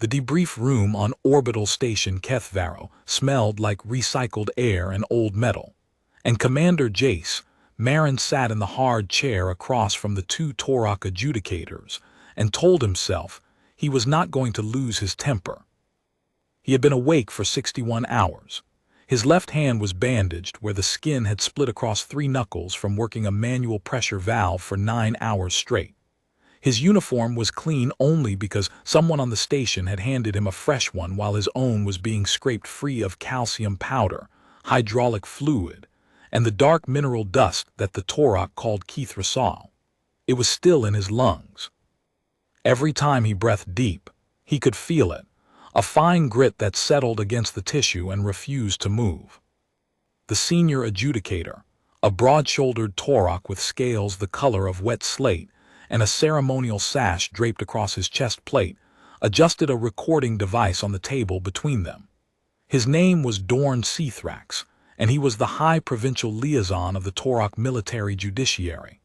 The debrief room on orbital station Kethvaro smelled like recycled air and old metal, and Commander Jace, Marin sat in the hard chair across from the two Torokh adjudicators and told himself he was not going to lose his temper. He had been awake for 61 hours. His left hand was bandaged where the skin had split across 3 knuckles from working a manual pressure valve for 9 hours straight. His uniform was clean only because someone on the station had handed him a fresh one while his own was being scraped free of calcium powder, hydraulic fluid, and the dark mineral dust that the Torokh called Kithrisol. It was still in his lungs. Every time he breathed deep, he could feel it, a fine grit that settled against the tissue and refused to move. The senior adjudicator, a broad-shouldered Torokh with scales the color of wet slate and a ceremonial sash draped across his chest plate, adjusted a recording device on the table between them. His name was Dorn Seathrax, and he was the high provincial liaison of the Torokh military judiciary.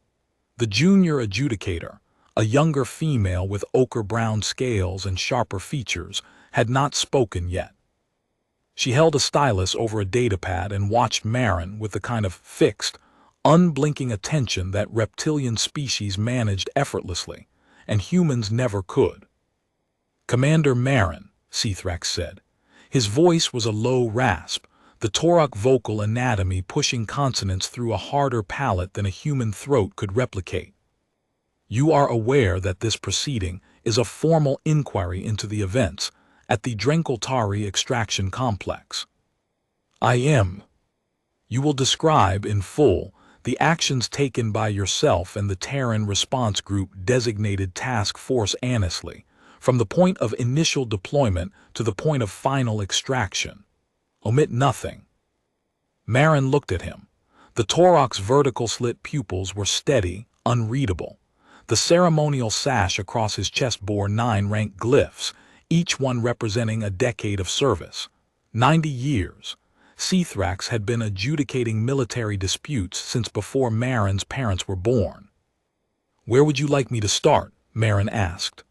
The junior adjudicator, a younger female with ochre-brown scales and sharper features, had not spoken yet. She held a stylus over a datapad and watched Marin with the kind of fixed, unblinking attention that reptilian species managed effortlessly, and humans never could. "Commander Marin," Seathrax said. His voice was a low rasp, the Torokh vocal anatomy pushing consonants through a harder palate than a human throat could replicate. "You are aware that this proceeding is a formal inquiry into the events at the Drenkeltari extraction complex." "I am." "You will describe in full the actions taken by yourself and the Terran response group designated Task Force Annesley, from the point of initial deployment to the point of final extraction. Omit nothing." Marin looked at him. The Torokh's vertical slit pupils were steady, unreadable. The ceremonial sash across his chest bore 9 rank glyphs, each one representing a decade of service. 90 years. Seathrax had been adjudicating military disputes since before Marin's parents were born. "Where would you like me to start?" Marin asked.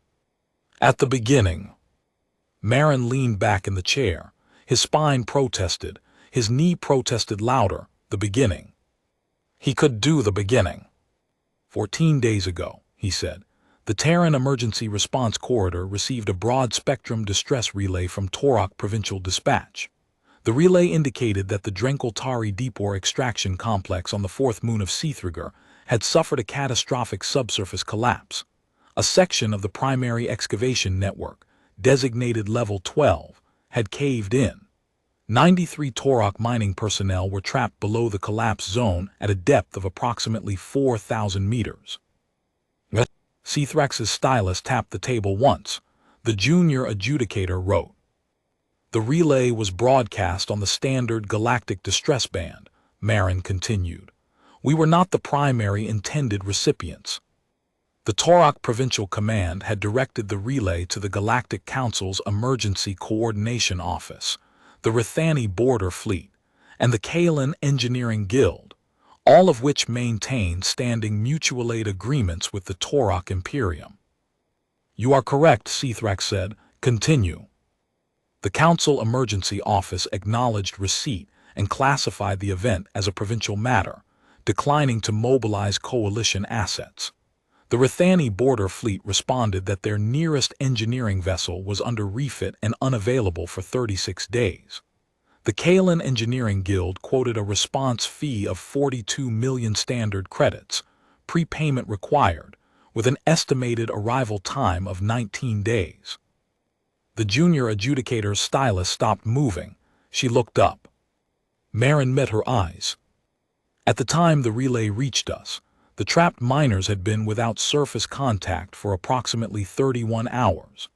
"At the beginning." Marin leaned back in the chair. His spine protested. His knee protested louder. The beginning. He could do the beginning. 14 days ago, he said, the Terran Emergency Response Corridor received a broad-spectrum distress relay from Torokh Provincial Dispatch. The relay indicated that the Drenkeltari Deepwater extraction complex on the 4th moon of Seathragar had suffered a catastrophic subsurface collapse. A section of the primary excavation network, designated Level 12, had caved in. 93 Torokh mining personnel were trapped below the collapse zone at a depth of approximately 4,000 meters. Seathrax's stylus tapped the table once. The junior adjudicator wrote. "The relay was broadcast on the standard galactic distress band," Marin continued. "We were not the primary intended recipients. The Torokh Provincial Command had directed the relay to the Galactic Council's Emergency Coordination Office, the Rithani Border Fleet, and the Kalan Engineering Guild, all of which maintain standing mutual aid agreements with the Torokh Imperium." "You are correct," Seathrax said. "Continue." The Council Emergency Office acknowledged receipt and classified the event as a provincial matter, declining to mobilize coalition assets. The Rithani Border Fleet responded that their nearest engineering vessel was under refit and unavailable for 36 days. The Kalan Engineering Guild quoted a response fee of 42 million standard credits, prepayment required, with an estimated arrival time of 19 days. The junior adjudicator's stylus stopped moving. She looked up. Marin met her eyes. "At the time the relay reached us, the trapped miners had been without surface contact for approximately 31 hours.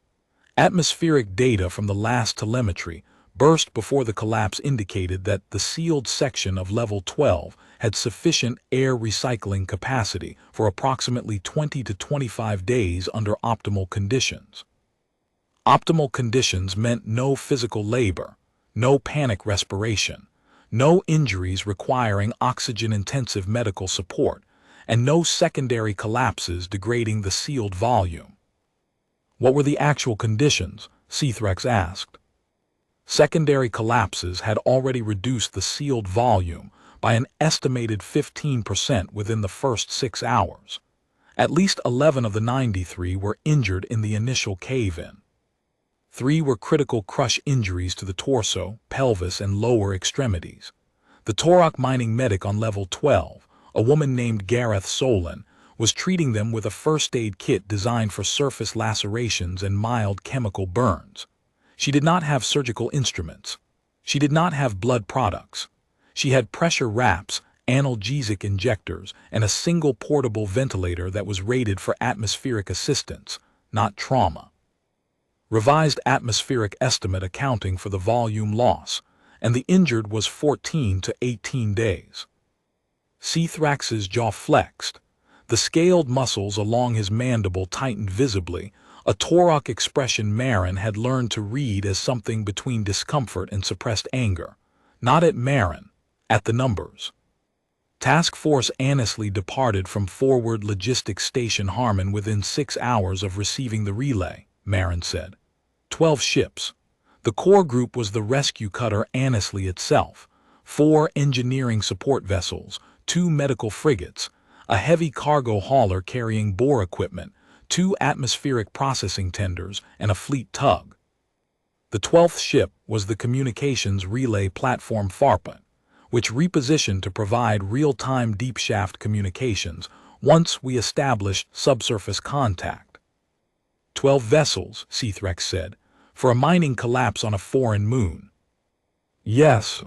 Atmospheric data from the last telemetry burst before the collapse indicated that the sealed section of Level 12 had sufficient air recycling capacity for approximately 20 to 25 days under optimal conditions. Optimal conditions meant no physical labor, no panic respiration, no injuries requiring oxygen-intensive medical support, and no secondary collapses degrading the sealed volume." "What were the actual conditions?" Cthrex asked. Secondary collapses had already reduced the sealed volume by an estimated 15% within the first 6 hours. At least 11 of the 93 were injured in the initial cave-in. 3 were critical crush injuries to the torso, pelvis, and lower extremities. The Torokh mining medic on level 12, a woman named Gareth Solon, was treating them with a first aid kit designed for surface lacerations and mild chemical burns. She did not have surgical instruments. She did not have blood products. She had pressure wraps, analgesic injectors, and a single portable ventilator that was rated for atmospheric assistance, not trauma. Revised atmospheric estimate accounting for the volume loss, and the injured was 14 to 18 days. Cthrax's jaw flexed. The scaled muscles along his mandible tightened visibly, a Torokh expression Marin had learned to read as something between discomfort and suppressed anger. Not at Marin, at the numbers. Task Force Annesley departed from Forward Logistics Station Harmon within 6 hours of receiving the relay, Marin said. 12 ships. The core group was the rescue cutter Annesley itself, 4 engineering support vessels, 2 medical frigates, a heavy cargo hauler carrying bore equipment, 2 atmospheric processing tenders, and a fleet tug. The 12th ship was the communications relay platform Farpa, which repositioned to provide real-time deep-shaft communications once we established subsurface contact. 12 vessels, Cthrex said, for a mining collapse on a foreign moon. Yes.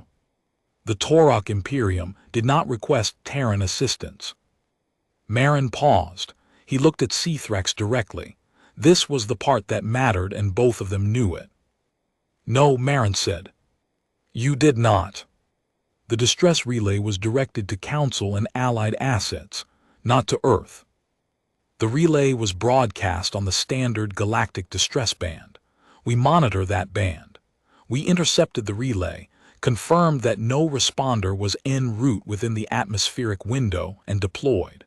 The Torokh Imperium did not request Terran assistance. Marin paused. He looked at Cthrex directly. This was the part that mattered, and both of them knew it. No, Marin said. You did not. The distress relay was directed to Council and Allied assets, not to Earth. The relay was broadcast on the standard galactic distress band. We monitor that band. We intercepted the relay, confirmed that no responder was en route within the atmospheric window, and deployed.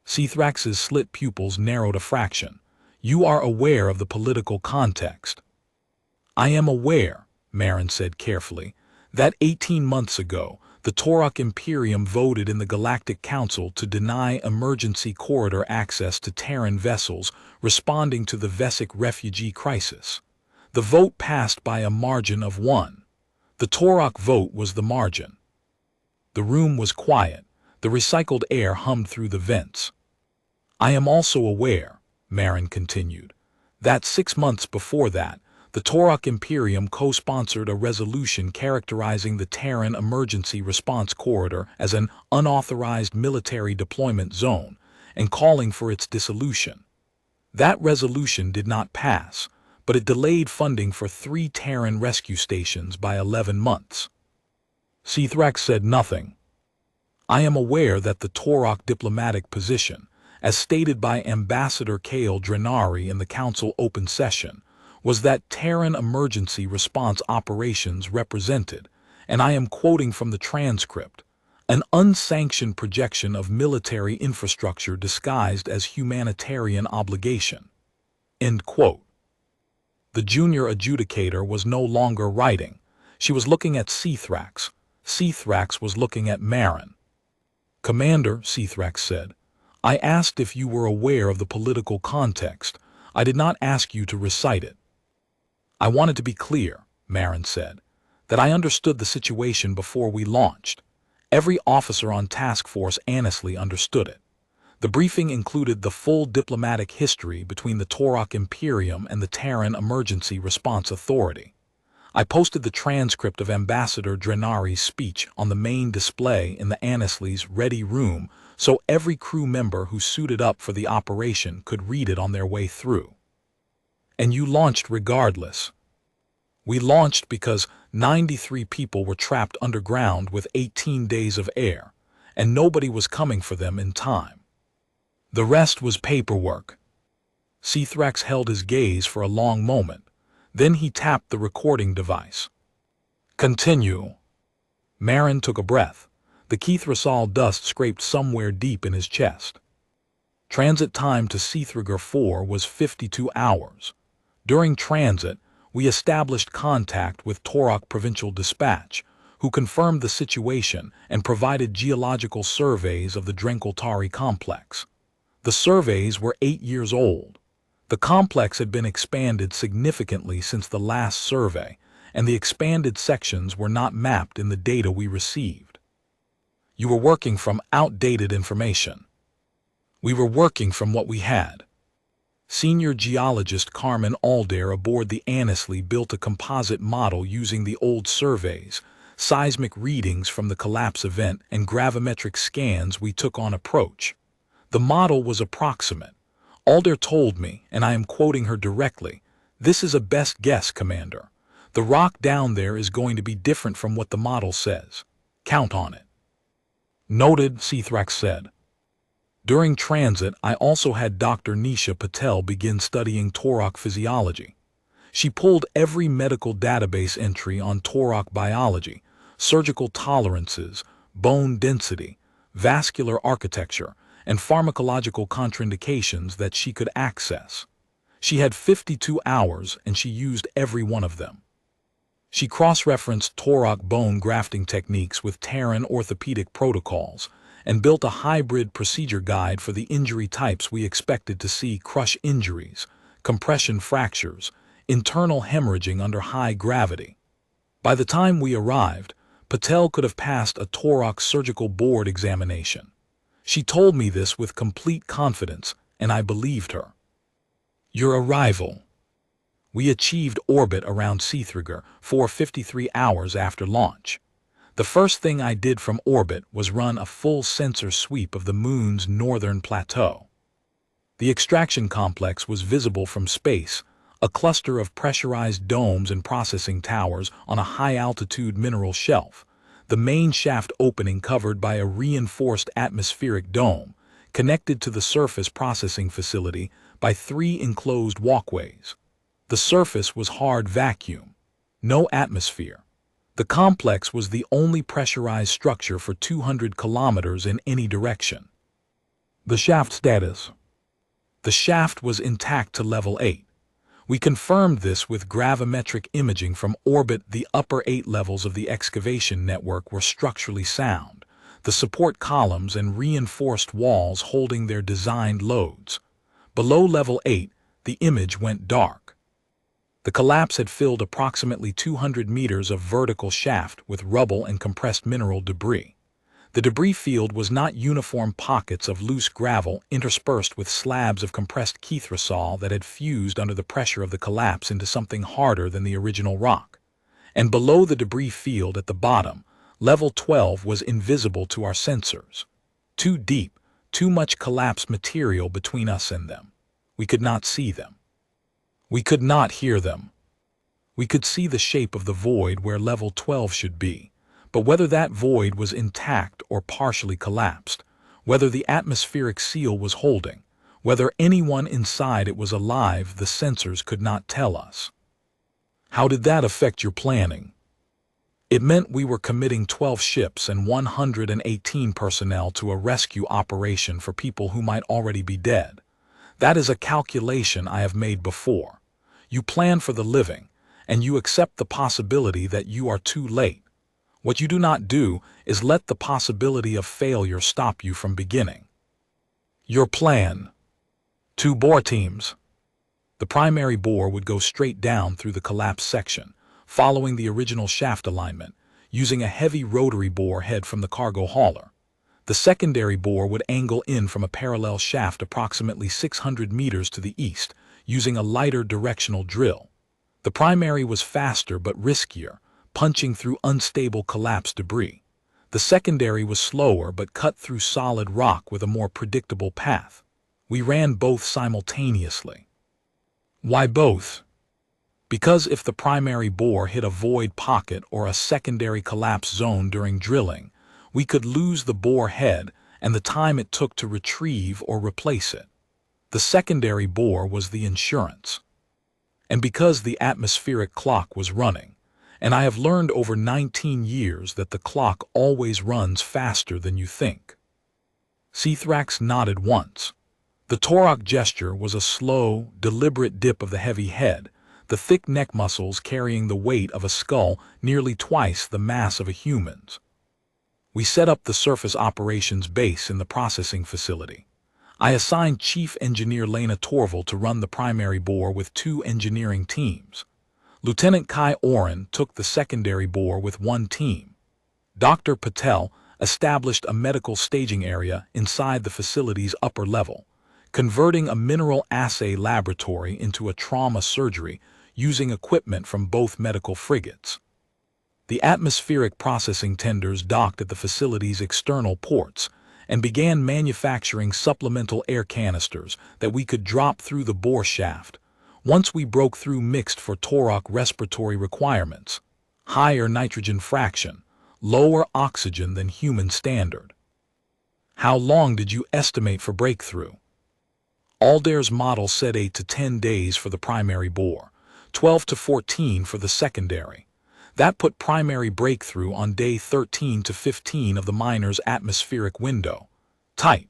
Cthrax's slit pupils narrowed a fraction. You are aware of the political context. I am aware, Marin said carefully, that 18 months ago, the Torokh Imperium voted in the Galactic Council to deny emergency corridor access to Terran vessels responding to the Vesic refugee crisis. The vote passed by a margin of 1. The Torokh vote was the margin. The room was quiet. The recycled air hummed through the vents. I am also aware, Marin continued, that 6 months before that, the Torokh Imperium co-sponsored a resolution characterizing the Terran Emergency Response Corridor as an unauthorized military deployment zone and calling for its dissolution. That resolution did not pass, but it delayed funding for 3 Terran rescue stations by 11 months. Cthrex said nothing. I am aware that the Torokh diplomatic position, as stated by Ambassador Kale Drenari in the Council open session, was that Terran emergency response operations represented, and I am quoting from the transcript, an unsanctioned projection of military infrastructure disguised as humanitarian obligation. End quote. The junior adjudicator was no longer writing. She was looking at Cthrax. Cthrax was looking at Marin. Commander, Cthrax said, I asked if you were aware of the political context. I did not ask you to recite it. I wanted to be clear, Marin said, that I understood the situation before we launched. Every officer on Task Force Annesley understood it. The briefing included the full diplomatic history between the Torokh Imperium and the Terran Emergency Response Authority. I posted the transcript of Ambassador Drenari's speech on the main display in the Annesley's ready room so every crew member who suited up for the operation could read it on their way through. And you launched regardless. We launched because 93 people were trapped underground with 18 days of air, and nobody was coming for them in time. The rest was paperwork. Cthrax held his gaze for a long moment. Then he tapped the recording device. Continue. Marin took a breath. The Kithrisol dust scraped somewhere deep in his chest. Transit time to Cthragar 4 was 52 hours. During transit, we established contact with Torokh Provincial Dispatch, who confirmed the situation and provided geological surveys of the Drenkeltari complex. The surveys were 8 years old. The complex had been expanded significantly since the last survey, and the expanded sections were not mapped in the data we received. You were working from outdated information. We were working from what we had. Senior geologist Carmen Aldair aboard the Annesley built a composite model using the old surveys, seismic readings from the collapse event, and gravimetric scans we took on approach. The model was approximate. Aldair told me, and I am quoting her directly, "This is a best guess, Commander. The rock down there is going to be different from what the model says. Count on it." Noted, Sithrak said. During transit, I also had Dr. Nisha Patel begin studying Torokh physiology. She pulled every medical database entry on Torokh biology, surgical tolerances, bone density, vascular architecture, and pharmacological contraindications that she could access. She had 52 hours and she used every one of them. She cross-referenced Torokh bone grafting techniques with Terran orthopedic protocols and built a hybrid procedure guide for the injury types we expected to see: crush injuries, compression fractures, internal hemorrhaging under high gravity. By the time we arrived, Patel could have passed a Torokh surgical board examination. She told me this with complete confidence, and I believed her. Your arrival. We achieved orbit around Sithragar 4:53 hours after launch. The first thing I did from orbit was run a full sensor sweep of the Moon's northern plateau. The extraction complex was visible from space, a cluster of pressurized domes and processing towers on a high-altitude mineral shelf, the main shaft opening covered by a reinforced atmospheric dome, connected to the surface processing facility by 3 enclosed walkways. The surface was hard vacuum, no atmosphere. The complex was the only pressurized structure for 200 kilometers in any direction. The shaft status. The shaft was intact to level 8. We confirmed this with gravimetric imaging from orbit. The upper 8 levels of the excavation network were structurally sound, the support columns and reinforced walls holding their designed loads. Below level 8, the image went dark. The collapse had filled approximately 200 meters of vertical shaft with rubble and compressed mineral debris. The debris field was not uniform pockets of loose gravel interspersed with slabs of compressed chithrosol that had fused under the pressure of the collapse into something harder than the original rock. And below the debris field at the bottom, level 12 was invisible to our sensors. Too deep, too much collapsed material between us and them. We could not see them. We could not hear them. We could see the shape of the void where level 12 should be, but whether that void was intact or partially collapsed, whether the atmospheric seal was holding, whether anyone inside it was alive, the sensors could not tell us. How did that affect your planning? It meant we were committing 12 ships and 118 personnel to a rescue operation for people who might already be dead. That is a calculation I have made before. You plan for the living, and you accept the possibility that you are too late. What you do not do is let the possibility of failure stop you from beginning. Your plan. 2 bore teams. The primary bore would go straight down through the collapse section, following the original shaft alignment, using a heavy rotary bore head from the cargo hauler. The secondary bore would angle in from a parallel shaft approximately 600 meters to the east, using a lighter directional drill. The primary was faster but riskier, punching through unstable collapse debris. The secondary was slower but cut through solid rock with a more predictable path. We ran both simultaneously. Why both? Because if the primary bore hit a void pocket or a secondary collapse zone during drilling, we could lose the bore head and the time it took to retrieve or replace it. The secondary bore was the insurance. And because the atmospheric clock was running, and I have learned over 19 years that the clock always runs faster than you think. Sithrax nodded once. The Torokh gesture was a slow, deliberate dip of the heavy head, the thick neck muscles carrying the weight of a skull nearly twice the mass of a human's. We set up the surface operations base in the processing facility. I assigned Chief Engineer Lena Torval to run the primary bore with 2 engineering teams. Lieutenant Kai Oren took the secondary bore with 1 team. Dr. Patel established a medical staging area inside the facility's upper level, converting a mineral assay laboratory into a trauma surgery using equipment from both medical frigates. The atmospheric processing tenders docked at the facility's external ports and began manufacturing supplemental air canisters that we could drop through the bore shaft once we broke through mixed for Torokh respiratory requirements, higher nitrogen fraction, lower oxygen than human standard. How long did you estimate for breakthrough? Aldair's model said 8 to 10 days for the primary bore, 12 to 14 for the secondary. That put primary breakthrough on day 13 to 15 of the miner's atmospheric window. Tight.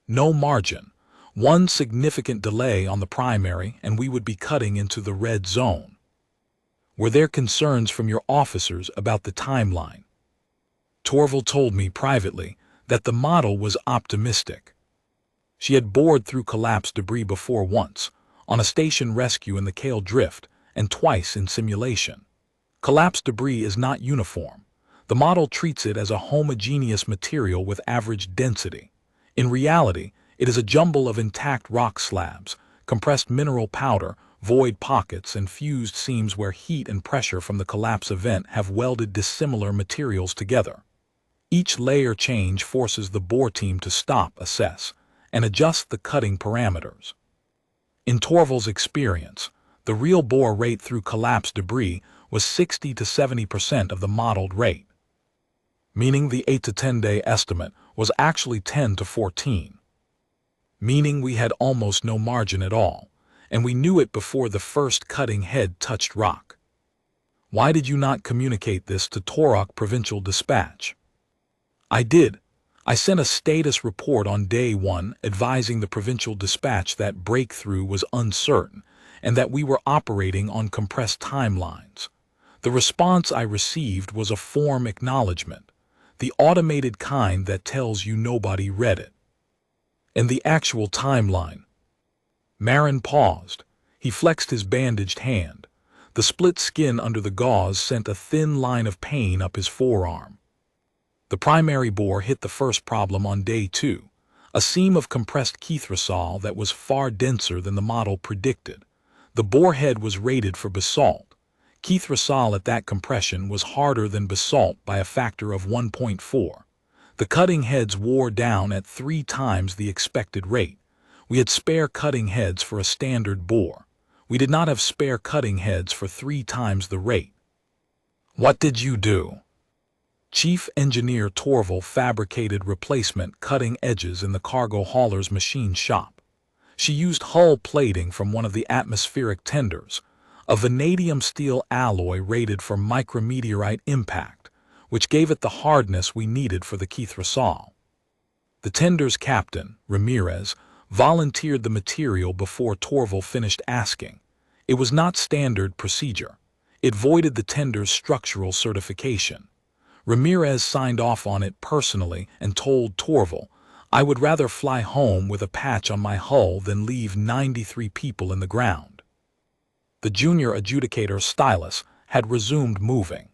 No margin. 1 significant delay on the primary and we would be cutting into the red zone. Were there concerns from your officers about the timeline? Torval told me privately that the model was optimistic. She had bored through collapsed debris before once, on a station rescue in the Kale Drift, and twice in simulation. Collapsed debris is not uniform. The model treats it as a homogeneous material with average density. In reality, it is a jumble of intact rock slabs, compressed mineral powder, void pockets, and fused seams where heat and pressure from the collapse event have welded dissimilar materials together. Each layer change forces the bore team to stop, assess, and adjust the cutting parameters. In Torval's experience, the real bore rate through collapsed debris was 60 to 70% of the modeled rate, meaning the 8 to 10 day estimate was actually 10 to 14, meaning we had almost no margin at all, and we knew it before the first cutting head touched rock. Why did you not communicate this to Torokh Provincial Dispatch? I did. I sent a status report on day 1 advising the Provincial Dispatch that breakthrough was uncertain and that we were operating on compressed timelines. The response I received was a form acknowledgement, the automated kind that tells you nobody read it. And the actual timeline. Marin paused. He flexed his bandaged hand. The split skin under the gauze sent a thin line of pain up his forearm. The primary bore hit the first problem on day 2, a seam of compressed kithrisol that was far denser than the model predicted. The bore head was rated for basalt. Kithrisol at that compression was harder than basalt by a factor of 1.4. The cutting heads wore down at 3 times the expected rate. We had spare cutting heads for a standard bore. We did not have spare cutting heads for 3 times the rate. What did you do? Chief Engineer Torval fabricated replacement cutting edges in the cargo hauler's machine shop. She used hull plating from one of the atmospheric tenders, a vanadium steel alloy rated for micrometeorite impact, which gave it the hardness we needed for the kithrisol. The tender's captain, Ramirez, volunteered the material before Torval finished asking. It was not standard procedure. It voided the tender's structural certification. Ramirez signed off on it personally and told Torval, "I would rather fly home with a patch on my hull than leave 93 people in the ground." The junior adjudicator stylus had resumed moving.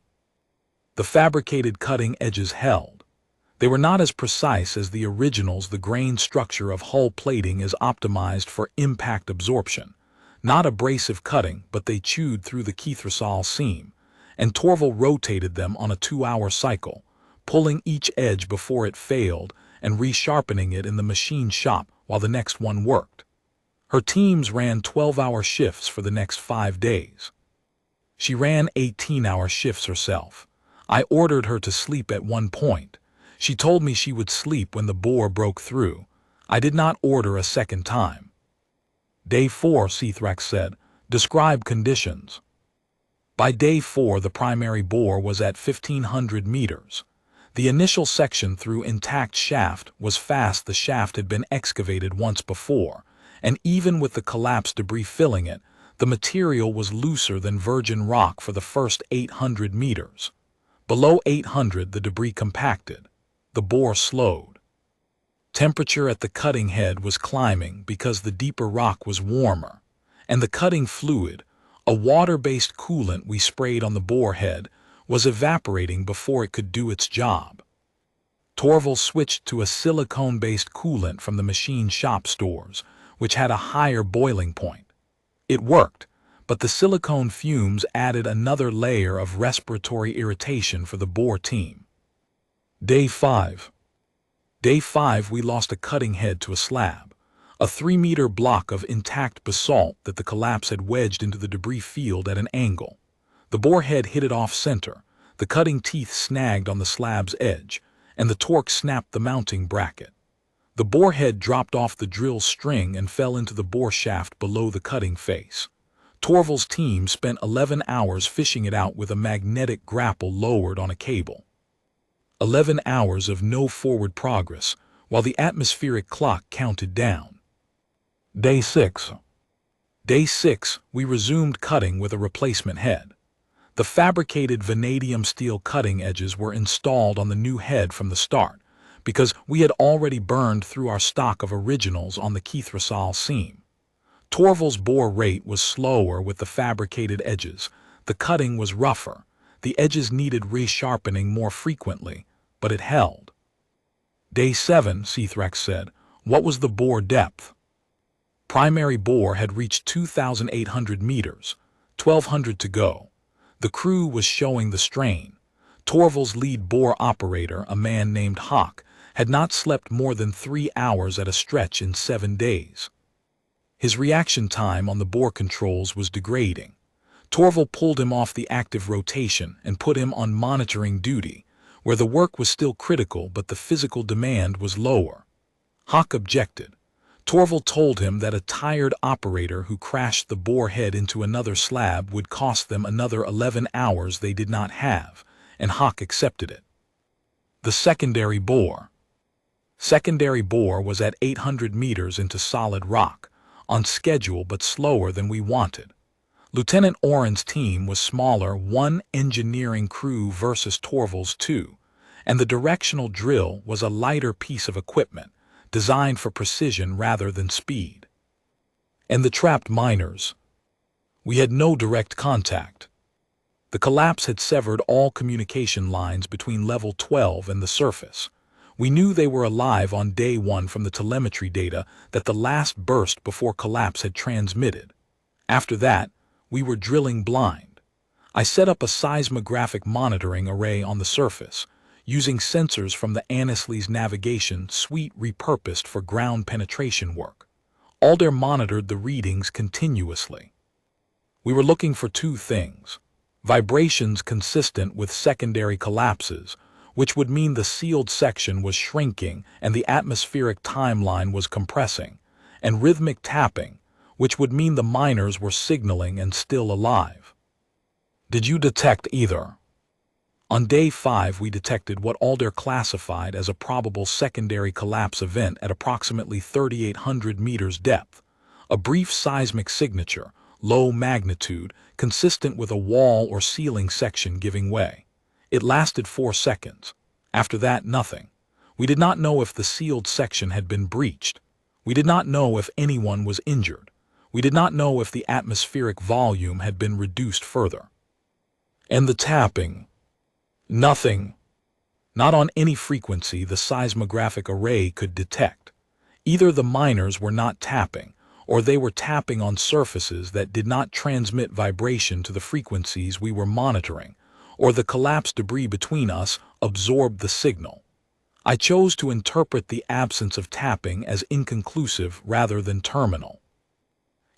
The fabricated cutting edges held. They were not as precise as the originals. The grain structure of hull plating is optimized for impact absorption, not abrasive cutting, but they chewed through the kithrisol seam, and Torval rotated them on a 2-hour cycle, pulling each edge before it failed and resharpening it in the machine shop while the next one worked. Her teams ran 12-hour shifts for the next 5 days. She ran 18-hour shifts herself. I ordered her to sleep at one point. She told me she would sleep when the bore broke through. I did not order a second time. Day 4, Cthrax said. Describe conditions. By day 4, the primary bore was at 1,500 meters. The initial section through intact shaft was fast. The shaft had been excavated once before, and even with the collapsed debris filling it, The material was looser than virgin rock for the first 800 meters. Below 800, the debris compacted. The bore slowed. Temperature at the cutting head was climbing because the deeper rock was warmer, and the cutting fluid, a water-based coolant we sprayed on the bore head, was evaporating before it could do its job. Torvald switched to a silicone-based coolant from the machine shop stores, which had a higher boiling point. It worked, but the silicone fumes added another layer of respiratory irritation for the bore team. Day 5. Day 5, we lost a cutting head to a slab, a 3-meter block of intact basalt that the collapse had wedged into the debris field at an angle. The bore head hit it off-center, the cutting teeth snagged on the slab's edge, and the torque snapped the mounting bracket. The bore head dropped off the drill string and fell into the bore shaft below the cutting face. Torvald's team spent 11 hours fishing it out with a magnetic grapple lowered on a cable. 11 hours of no forward progress, while the atmospheric clock counted down. Day 6. Day 6, we resumed cutting with a replacement head. The fabricated vanadium steel cutting edges were installed on the new head from the start, because we had already burned through our stock of originals on the Kithresal seam. Torvald's bore rate was slower with the fabricated edges, the cutting was rougher, the edges needed resharpening more frequently, but it held. Day 7, Seathrax said, what was the bore depth? Primary bore had reached 2,800 meters, 1,200 to go. The crew was showing the strain. Torvald's lead bore operator, a man named Hawk, had not slept more than 3 hours at a stretch in 7 days. His reaction time on the bore controls was degrading. Torvald pulled him off the active rotation and put him on monitoring duty, where the work was still critical but the physical demand was lower. Hawk objected. Torvald told him that a tired operator who crashed the bore head into another slab would cost them another 11 hours they did not have, and Hawk accepted it. The secondary bore. Secondary bore was at 800 meters into solid rock, on schedule but slower than we wanted. Lieutenant Oren's team was smaller, 1 engineering crew versus Torvald's 2, and the directional drill was a lighter piece of equipment, designed for precision rather than speed. And the trapped miners. We had no direct contact. The collapse had severed all communication lines between level 12 and the surface. We knew they were alive on day 1 from the telemetry data that the last burst before collapse had transmitted. After that, we were drilling blind. I set up a seismographic monitoring array on the surface, using sensors from the Annesley's navigation suite repurposed for ground penetration work. Alder monitored the readings continuously. We were looking for 2 things: vibrations consistent with secondary collapses, which would mean the sealed section was shrinking and the atmospheric timeline was compressing, and rhythmic tapping, which would mean the miners were signaling and still alive. Did you detect either? On day 5, we detected what Alder classified as a probable secondary collapse event at approximately 3,800 meters depth, a brief seismic signature, low magnitude, consistent with a wall or ceiling section giving way. It lasted 4 seconds. After that, nothing. We did not know if the sealed section had been breached. We did not know if anyone was injured. We did not know if the atmospheric volume had been reduced further. And the tapping. Nothing. Not on any frequency the seismographic array could detect. Either the miners were not tapping, or they were tapping on surfaces that did not transmit vibration to the frequencies we were monitoring, or the collapsed debris between us absorbed the signal. I chose to interpret the absence of tapping as inconclusive rather than terminal.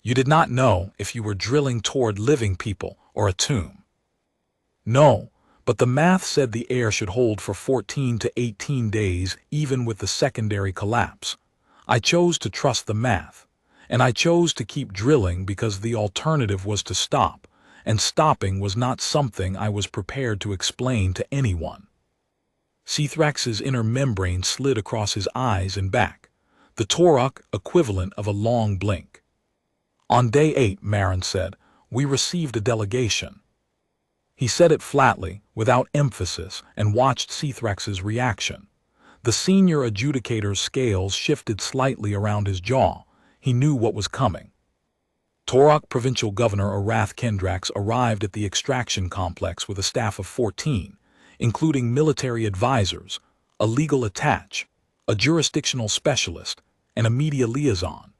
You did not know if you were drilling toward living people or a tomb. No. But the math said the air should hold for 14 to 18 days even with the secondary collapse. I chose to trust the math, and I chose to keep drilling because the alternative was to stop, and stopping was not something I was prepared to explain to anyone. Seathrax's inner membrane slid across his eyes and back, the Torokh equivalent of a long blink. On day 8, Marin said, we received a delegation. He said it flatly, without emphasis, and watched Cthrax's reaction. The senior adjudicator's scales shifted slightly around his jaw. He knew what was coming. Torokh Provincial Governor Arath Kendrax arrived at the extraction complex with a staff of 14, including military advisors, a legal attach, a jurisdictional specialist, and a media liaison.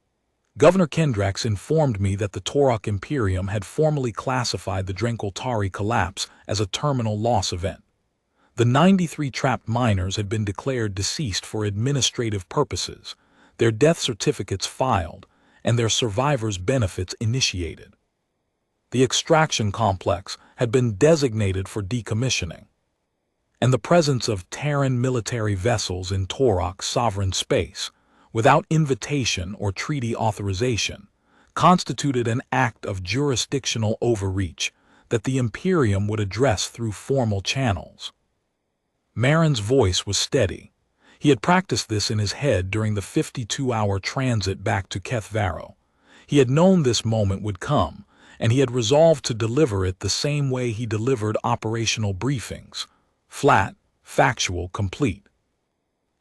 Governor Kendrax informed me that the Torokh Imperium had formally classified the Drenkeltari collapse as a terminal loss event. The 93 trapped miners had been declared deceased for administrative purposes, their death certificates filed, and their survivors' benefits initiated. The extraction complex had been designated for decommissioning, and the presence of Terran military vessels in Torokh's sovereign space, without invitation or treaty authorization, constituted an act of jurisdictional overreach that the Imperium would address through formal channels. Marin's voice was steady. He had practiced this in his head during the 52-hour transit back to Keth Varro. He had known this moment would come, and he had resolved to deliver it the same way he delivered operational briefings: flat, factual, complete.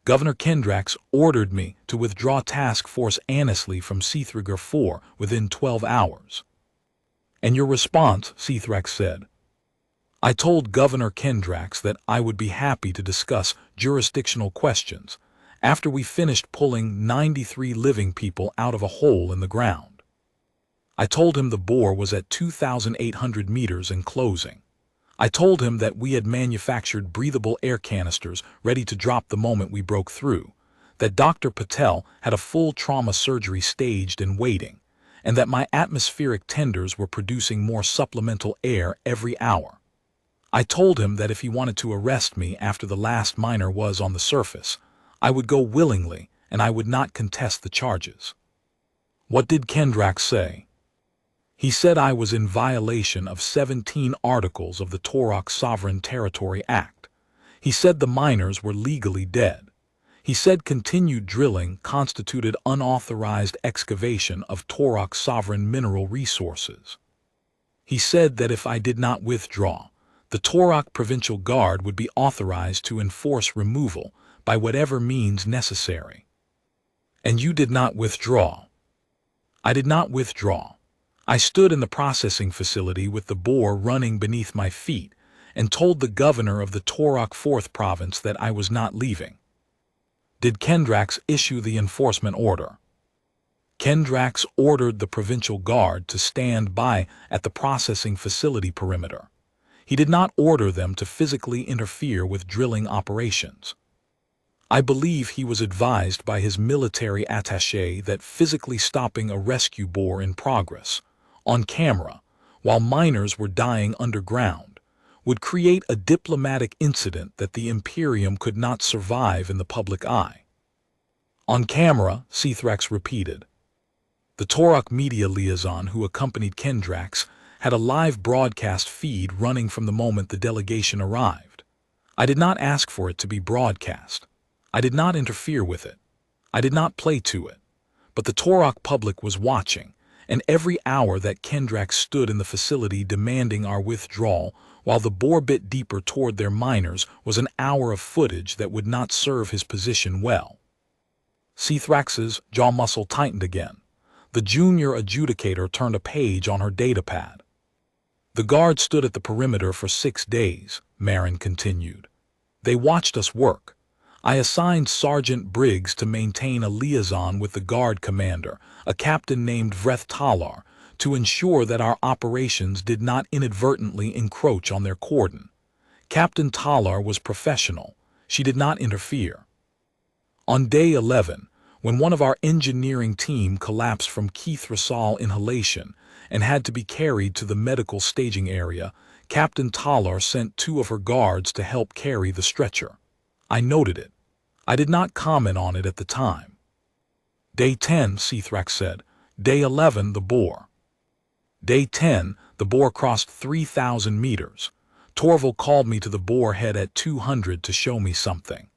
Governor Kendrax ordered me to withdraw Task Force Annesley from Cthragar 4 within 12 hours. And your response, Cthrax said. I told Governor Kendrax that I would be happy to discuss jurisdictional questions after we finished pulling 93 living people out of a hole in the ground. I told him the bore was at 2,800 meters and closing. I told him that we had manufactured breathable air canisters ready to drop the moment we broke through, that Dr. Patel had a full trauma surgery staged and waiting, and that my atmospheric tenders were producing more supplemental air every hour. I told him that if he wanted to arrest me after the last miner was on the surface, I would go willingly and I would not contest the charges. What did Kendrax say? He said I was in violation of 17 articles of the Torokh Sovereign Territory Act. He said the miners were legally dead. He said continued drilling constituted unauthorized excavation of Torokh's sovereign mineral resources. He said that if I did not withdraw, the Torokh Provincial Guard would be authorized to enforce removal by whatever means necessary. And you did not withdraw. I did not withdraw. I stood in the processing facility with the bore running beneath my feet and told the governor of the Torokh 4th Province that I was not leaving. Did Kendrax issue the enforcement order? Kendrax ordered the Provincial Guard to stand by at the processing facility perimeter. He did not order them to physically interfere with drilling operations. I believe he was advised by his military attaché that physically stopping a rescue bore in progress, on camera, while miners were dying underground, would create a diplomatic incident that the Imperium could not survive in the public eye. On camera, Cthrax repeated. The Torokh media liaison who accompanied Kendrax had a live broadcast feed running from the moment the delegation arrived. I did not ask for it to be broadcast. I did not interfere with it. I did not play to it. But the Torokh public was watching, and every hour that Kendrax stood in the facility demanding our withdrawal while the bore bit deeper toward their miners was an hour of footage that would not serve his position well. Cthrax's jaw muscle tightened again. The junior adjudicator turned a page on her datapad. The guard stood at the perimeter for 6 days, Marin continued. They watched us work. I assigned Sergeant Briggs to maintain a liaison with the guard commander, a captain named Vreth Talar, to ensure that our operations did not inadvertently encroach on their cordon. Captain Talar was professional. She did not interfere. On day 11, when one of our engineering team collapsed from Kethrassol inhalation and had to be carried to the medical staging area, Captain Talar sent 2 of her guards to help carry the stretcher. I noted it. I did not comment on it at the time. Day 10, Cthrax said. Day 11, the bore. Day 10, the bore crossed 3,000 meters. Torval called me to the bore head at 200 to show me something.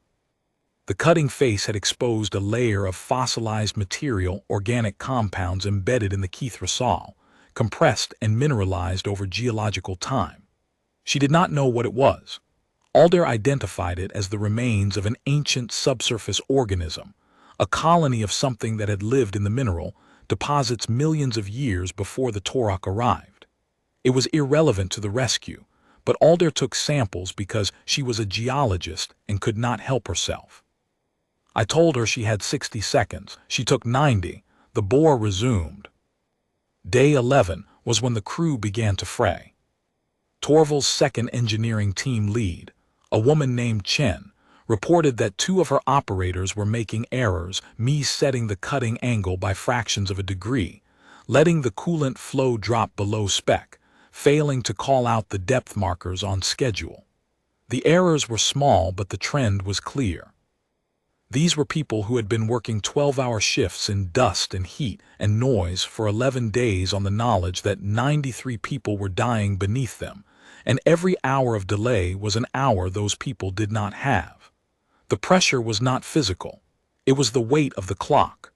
The cutting face had exposed a layer of fossilized material, organic compounds embedded in the Kithra, compressed and mineralized over geological time. She did not know what it was. Alder identified it as the remains of an ancient subsurface organism, a colony of something that had lived in the mineral deposits millions of years before the Torokh arrived. It was irrelevant to the rescue, but Alder took samples because she was a geologist and could not help herself. I told her she had 60 seconds. She took 90. The bore resumed. Day 11 was when the crew began to fray. Torval's second engineering team lead, a woman named Chen, reported that 2 of her operators were making errors, setting the cutting angle by fractions of a degree, letting the coolant flow drop below spec, failing to call out the depth markers on schedule. The errors were small, but the trend was clear. These were people who had been working 12-hour shifts in dust and heat and noise for 11 days on the knowledge that 93 people were dying beneath them, and every hour of delay was an hour those people did not have. The pressure was not physical. It was the weight of the clock.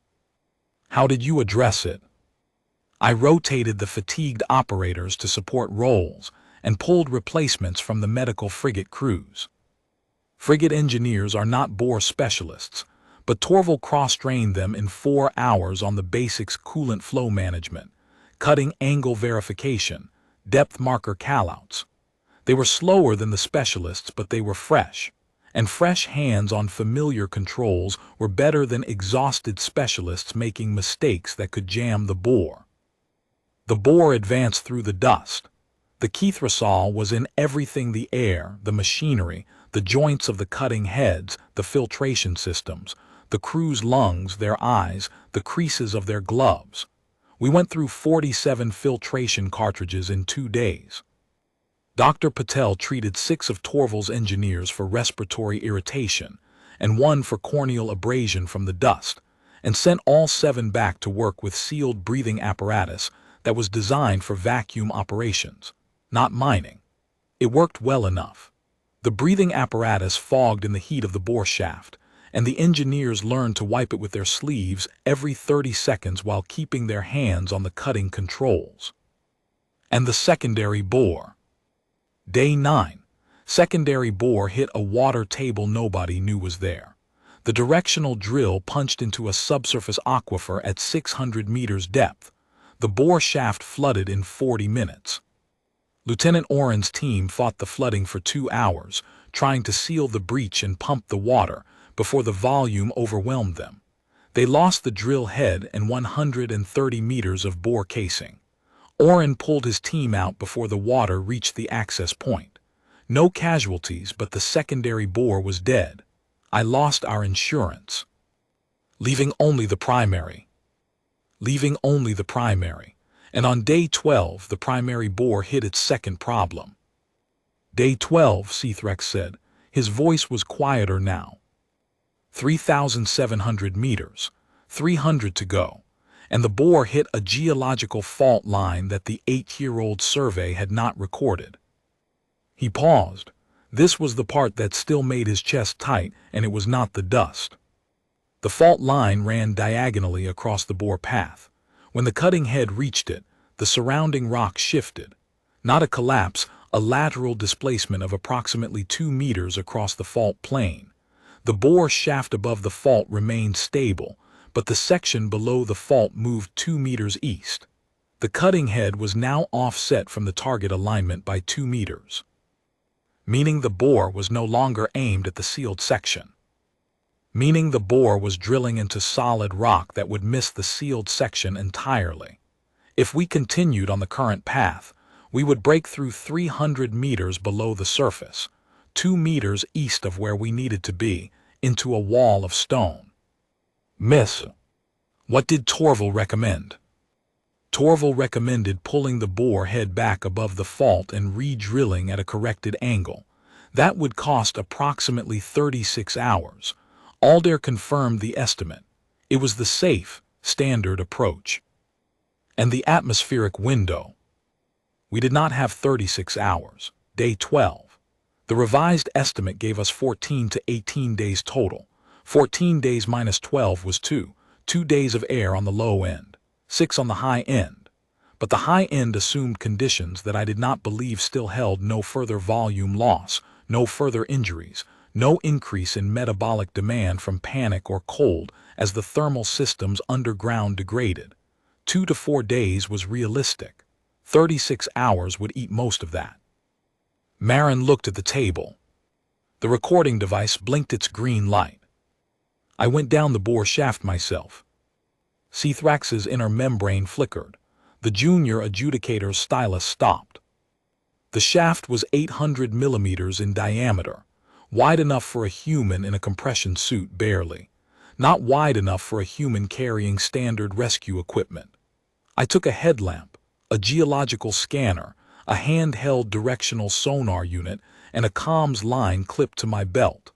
How did you address it? I rotated the fatigued operators to support roles and pulled replacements from the medical frigate crews. Frigate engineers are not bore specialists, but Torval cross-trained them in 4 hours on the basics: coolant flow management, cutting angle verification, depth marker callouts. They were slower than the specialists, but they were fresh, and fresh hands on familiar controls were better than exhausted specialists making mistakes that could jam the bore. The bore advanced through the dust. The Kithra was in everything: the air, the machinery, the joints of the cutting heads, the filtration systems, the crew's lungs, their eyes, the creases of their gloves. We went through 47 filtration cartridges in 2 days. Dr. Patel treated 6 of Torval's engineers for respiratory irritation and 1 for corneal abrasion from the dust, and sent all 7 back to work with sealed breathing apparatus that was designed for vacuum operations, not mining. It worked well enough. The breathing apparatus fogged in the heat of the bore shaft, and the engineers learned to wipe it with their sleeves every 30 seconds while keeping their hands on the cutting controls. And the secondary bore. Day 9. Secondary bore hit a water table nobody knew was there. The directional drill punched into a subsurface aquifer at 600 meters depth. The bore shaft flooded in 40 minutes. Lieutenant Oren's team fought the flooding for 2 hours, trying to seal the breach and pump the water before the volume overwhelmed them. They lost the drill head and 130 meters of bore casing. Oren pulled his team out before the water reached the access point. No casualties, but the secondary bore was dead. I lost our insurance. Leaving only the primary. And on day 12, the primary bore hit its second problem. Day 12, Seathrex said. His voice was quieter now. 3,700 meters, 300 to go, and the bore hit a geological fault line that the 8-year-old survey had not recorded. He paused. This was the part that still made his chest tight, and it was not the dust. The fault line ran diagonally across the bore path. When the cutting head reached it, the surrounding rock shifted. Not a collapse, a lateral displacement of approximately 2 meters across the fault plane. The bore shaft above the fault remained stable, but the section below the fault moved 2 meters east. The cutting head was now offset from the target alignment by 2 meters, meaning the bore was no longer aimed at the sealed section. Meaning the bore was drilling into solid rock that would miss the sealed section entirely. If we continued on the current path, we would break through 300 meters below the surface, 2 meters east of where we needed to be, into a wall of stone. Miss, what did Torval recommend? Torval recommended pulling the bore head back above the fault and re-drilling at a corrected angle. That would cost approximately 36 hours. Alder confirmed the estimate. It was the safe, standard approach. And the atmospheric window. We did not have 36 hours. Day 12. The revised estimate gave us 14 to 18 days total. 14 days minus 12 was 2. 2 days of air on the low end, 6 on the high end. But the high end assumed conditions that I did not believe still held no further volume loss, no further injuries, no increase in metabolic demand from panic or cold as the thermal systems underground degraded. 2 to 4 days was realistic. 36 hours would eat most of that. Marin looked at the table. The recording device blinked its green light. I went down the bore shaft myself. Cthrax's inner membrane flickered. The junior adjudicator's stylus stopped. The shaft was 800 millimeters in diameter, wide enough for a human in a compression suit barely, not wide enough for a human carrying standard rescue equipment. I took a headlamp, a geological scanner, a handheld directional sonar unit, and a comms line clipped to my belt.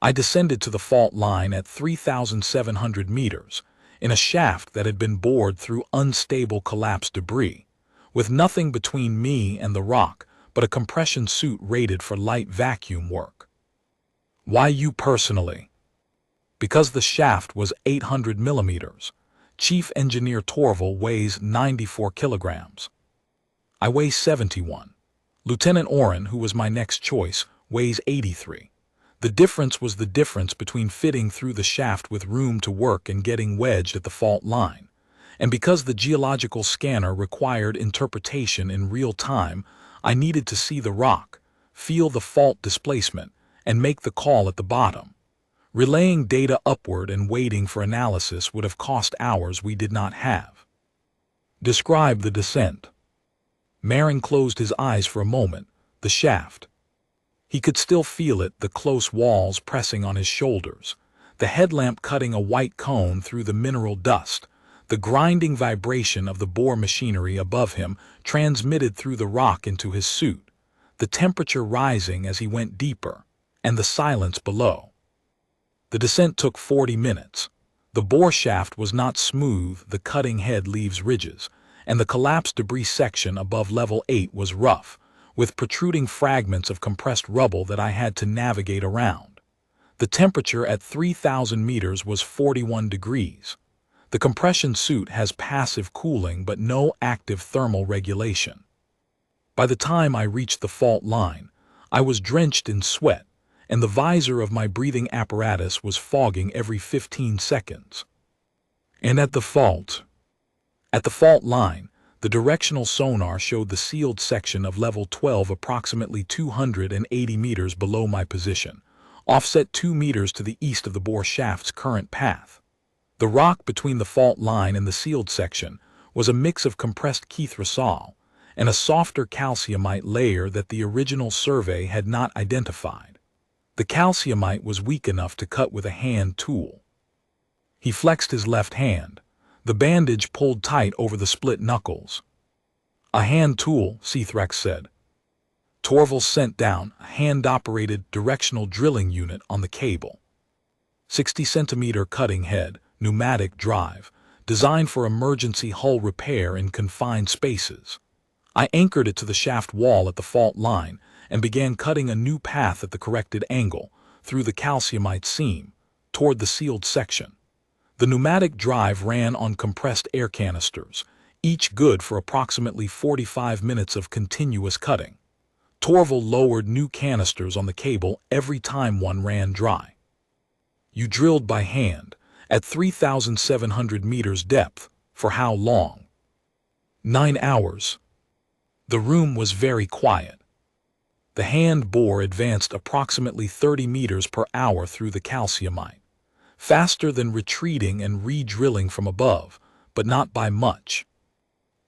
I descended to the fault line at 3,700 meters, in a shaft that had been bored through unstable collapsed debris, with nothing between me and the rock but a compression suit rated for light vacuum work. Why you personally? Because the shaft was 800 millimeters. Chief Engineer Torval weighs 94 kilograms. I weigh 71. Lieutenant Oren, who was my next choice, weighs 83. The difference was the difference between fitting through the shaft with room to work and getting wedged at the fault line. And because the geological scanner required interpretation in real time, I needed to see the rock, feel the fault displacement, and make the call at the bottom. Relaying data upward and waiting for analysis would have cost hours we did not have. Describe the descent. Marin closed his eyes for a moment. The shaft. He could still feel it, the close walls pressing on his shoulders, the headlamp cutting a white cone through the mineral dust, the grinding vibration of the bore machinery above him transmitted through the rock into his suit, the temperature rising as he went deeper, and the silence below. The descent took 40 minutes. The bore shaft was not smooth, the cutting head leaves ridges, and the collapsed debris section above level 8 was rough, with protruding fragments of compressed rubble that I had to navigate around. The temperature at 3,000 meters was 41 degrees. The compression suit has passive cooling but no active thermal regulation. By the time I reached the fault line, I was drenched in sweat, and the visor of my breathing apparatus was fogging every 15 seconds. And at the fault line, the directional sonar showed the sealed section of level 12 approximately 280 meters below my position, offset 2 meters to the east of the bore shaft's current path. The rock between the fault line and the sealed section was a mix of compressed chithrosol and a softer calciumite layer that the original survey had not identified. The calciumite was weak enough to cut with a hand tool. He flexed his left hand. The bandage pulled tight over the split knuckles. A hand tool, Cthrax said. Torval sent down a hand-operated directional drilling unit on the cable. 60-centimeter cutting head, pneumatic drive, designed for emergency hull repair in confined spaces. I anchored it to the shaft wall at the fault line and began cutting a new path at the corrected angle, through the calciumite seam, toward the sealed section. The pneumatic drive ran on compressed air canisters, each good for approximately 45 minutes of continuous cutting. Torval lowered new canisters on the cable every time one ran dry. You drilled by hand, at 3,700 meters depth, for how long? 9 hours. The room was very quiet. The hand bore advanced approximately 30 meters per hour through the calciumite, faster than retreating and re-drilling from above, but not by much.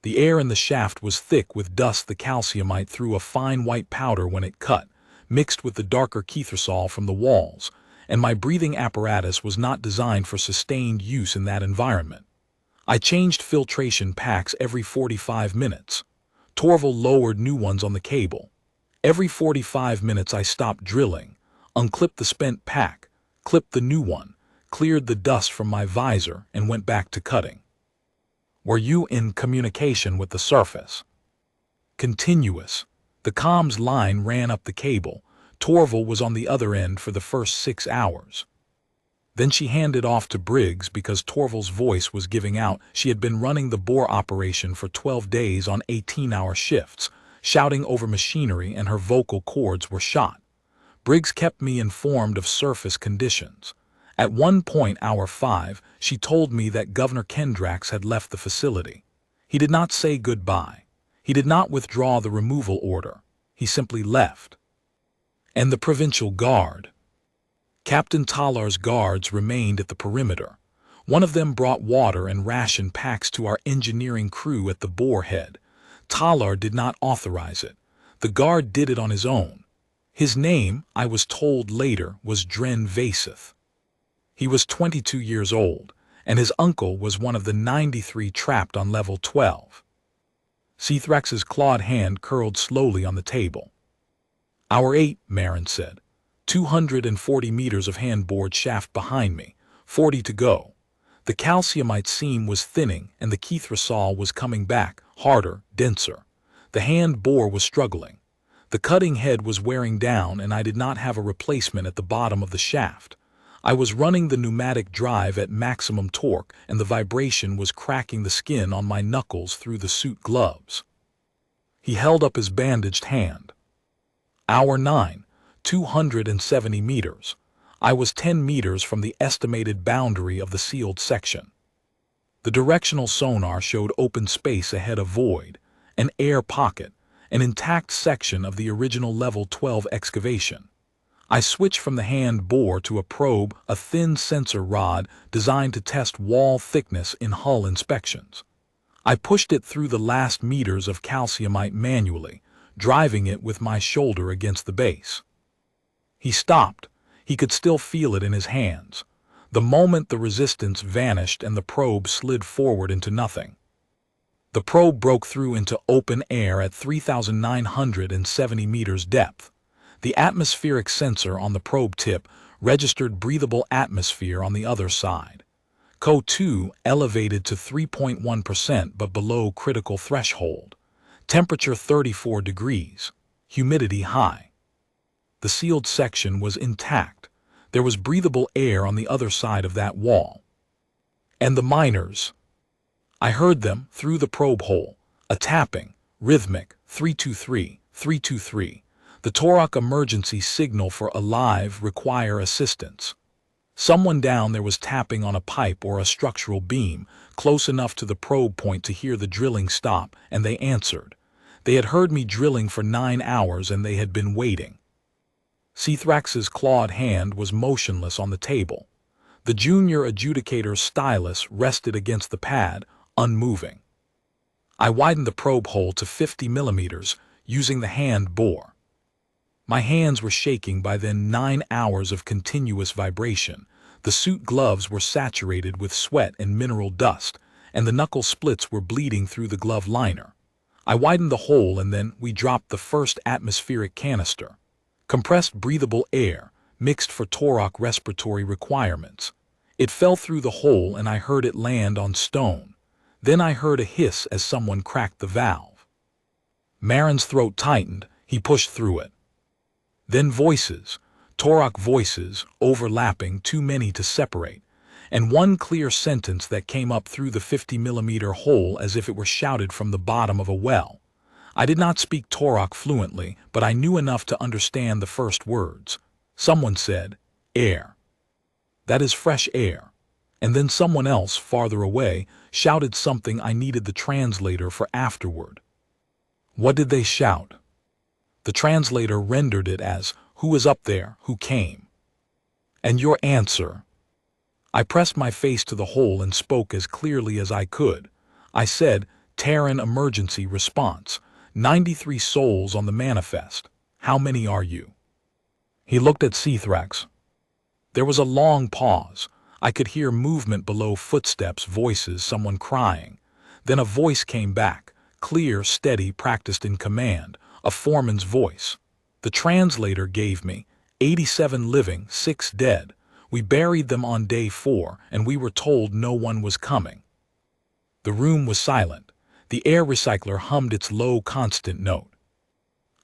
The air in the shaft was thick with dust. The calciumite threw a fine white powder when it cut, mixed with the darker chithrosol from the walls, and my breathing apparatus was not designed for sustained use in that environment. I changed filtration packs every 45 minutes. Torval lowered new ones on the cable. Every 45 minutes I stopped drilling, unclipped the spent pack, clipped the new one, cleared the dust from my visor, and went back to cutting. Were you in communication with the surface? Continuous. The comms line ran up the cable. Torval was on the other end for the first 6 hours. Then she handed off to Briggs because Torval's voice was giving out. She had been running the bore operation for 12 days on 18-hour shifts, shouting over machinery, and her vocal cords were shot. Briggs kept me informed of surface conditions. At one point, hour 5, she told me that Governor Kendrax had left the facility. He did not say goodbye. He did not withdraw the removal order. He simply left. And the Provincial Guard. Captain Talar's guards remained at the perimeter. One of them brought water and ration packs to our engineering crew at the bore head. Talar did not authorize it. The guard did it on his own. His name, I was told later, was Dren Vaseth. He was 22 years old, and his uncle was one of the 93 trapped on level 12. Seathrax's clawed hand curled slowly on the table. Hour 8, Marin said. 240 meters of hand-bored shaft behind me, 40 to go. The calciumite seam was thinning, and the kithrisol was coming back, harder, denser. The hand bore was struggling. The cutting head was wearing down, and I did not have a replacement at the bottom of the shaft. I was running the pneumatic drive at maximum torque, and the vibration was cracking the skin on my knuckles through the suit gloves. He held up his bandaged hand. Hour 9, 270 meters. I was 10 meters from the estimated boundary of the sealed section. The directional sonar showed open space ahead of void, an air pocket, an intact section of the original level 12 excavation. I switched from the hand bore to a probe, a thin sensor rod designed to test wall thickness in hull inspections. I pushed it through the last meters of calciumite manually, driving it with my shoulder against the base. He stopped. He could still feel it in his hands. The moment the resistance vanished and the probe slid forward into nothing. The probe broke through into open air at 3,970 meters depth. The atmospheric sensor on the probe tip registered breathable atmosphere on the other side. CO2 elevated to 3.1% but below critical threshold. Temperature 34 degrees. Humidity high. The sealed section was intact. There was breathable air on the other side of that wall. And the miners. I heard them through the probe hole, a tapping, rhythmic, 323, 323. The Torokh emergency signal for alive require assistance. Someone down there was tapping on a pipe or a structural beam, close enough to the probe point to hear the drilling stop, and they answered. They had heard me drilling for 9 hours and they had been waiting. Seathrax's clawed hand was motionless on the table. The junior adjudicator's stylus rested against the pad, unmoving. I widened the probe hole to 50 millimeters, using the hand bore. My hands were shaking by then 9 hours of continuous vibration. The suit gloves were saturated with sweat and mineral dust, and the knuckle splits were bleeding through the glove liner. I widened the hole and then we dropped the first atmospheric canister. Compressed breathable air, mixed for Torokh respiratory requirements. It fell through the hole and I heard it land on stone. Then I heard a hiss as someone cracked the valve. Marin's throat tightened. He pushed through it. Then voices, Torokh voices, overlapping, too many to separate, and one clear sentence that came up through the 50-millimeter hole as if it were shouted from the bottom of a well. I did not speak Torokh fluently, but I knew enough to understand the first words. Someone said, "Air." That is fresh air. And then someone else, farther away, shouted something I needed the translator for afterward. What did they shout? The translator rendered it as, "Who is up there? Who came?" "And your answer?" I pressed my face to the hole and spoke as clearly as I could. I said, "Terran emergency response. 93 souls on the manifest. How many are you?" He looked at Seathrax. There was a long pause. I could hear movement below, footsteps, voices, someone crying. Then a voice came back, clear, steady, practiced in command, a foreman's voice. The translator gave me 87 living, 6 dead. We buried them on day 4, and we were told no one was coming. The room was silent. The air recycler hummed its low, constant note.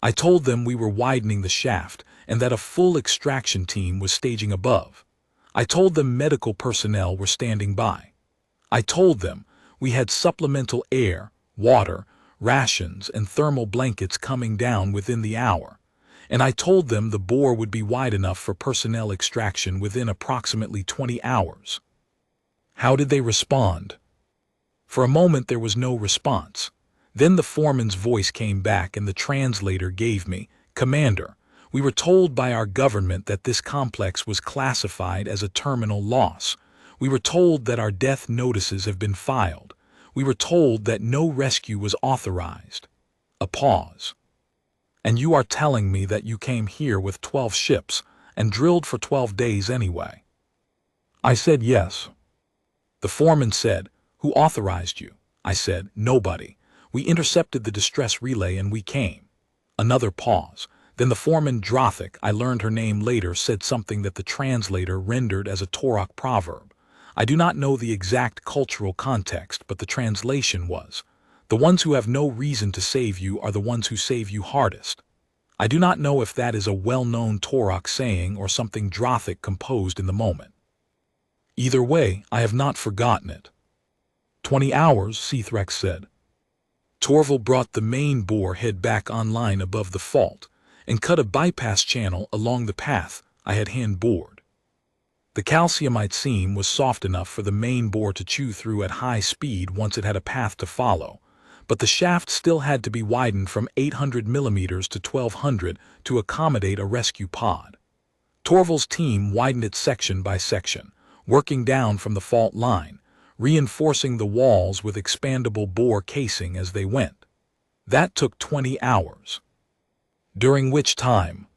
I told them we were widening the shaft and that a full extraction team was staging above. I told them medical personnel were standing by. I told them we had supplemental air, water, rations, and thermal blankets coming down within the hour. And I told them the bore would be wide enough for personnel extraction within approximately 20 hours. How did they respond? For a moment there was no response. Then the foreman's voice came back and the translator gave me, "Commander, we were told by our government that this complex was classified as a terminal loss. We were told that our death notices have been filed. We were told that no rescue was authorized." A pause. "And you are telling me that you came here with 12 ships and drilled for 12 days anyway?" I said yes. The foreman said, "Who authorized you?" I said, "Nobody. We intercepted the distress relay and we came." Another pause. Then the foreman Torokh, I learned her name later, said something that the translator rendered as a Torokh proverb. I do not know the exact cultural context, but the translation was, "The ones who have no reason to save you are the ones who save you hardest." I do not know if that is a well-known Torokh saying or something Torokh composed in the moment. Either way, I have not forgotten it. 20 hours, Torokh said. Torval brought the main bore head back online above the fault and cut a bypass channel along the path I had hand-bored. The calciumite seam was soft enough for the main bore to chew through at high speed once it had a path to follow, but the shaft still had to be widened from 800 millimeters to 1200 to accommodate a rescue pod. Torval's team widened it section by section, working down from the fault line, reinforcing the walls with expandable bore casing as they went. That took 20 hours. During which time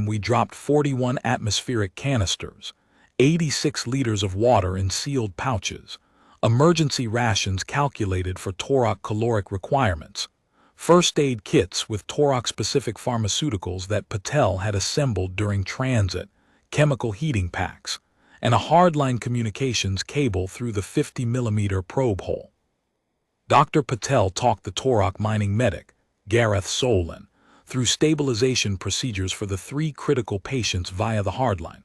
we dropped 41 atmospheric canisters, 86 liters of water in sealed pouches, emergency rations calculated for Torokh caloric requirements, first aid kits with Torokh-specific pharmaceuticals that Patel had assembled during transit, chemical heating packs, and a hardline communications cable through the 50-millimeter probe hole. Dr. Patel talked the Torokh mining medic, Gareth Solon, through stabilization procedures for the 3 critical patients via the hardline.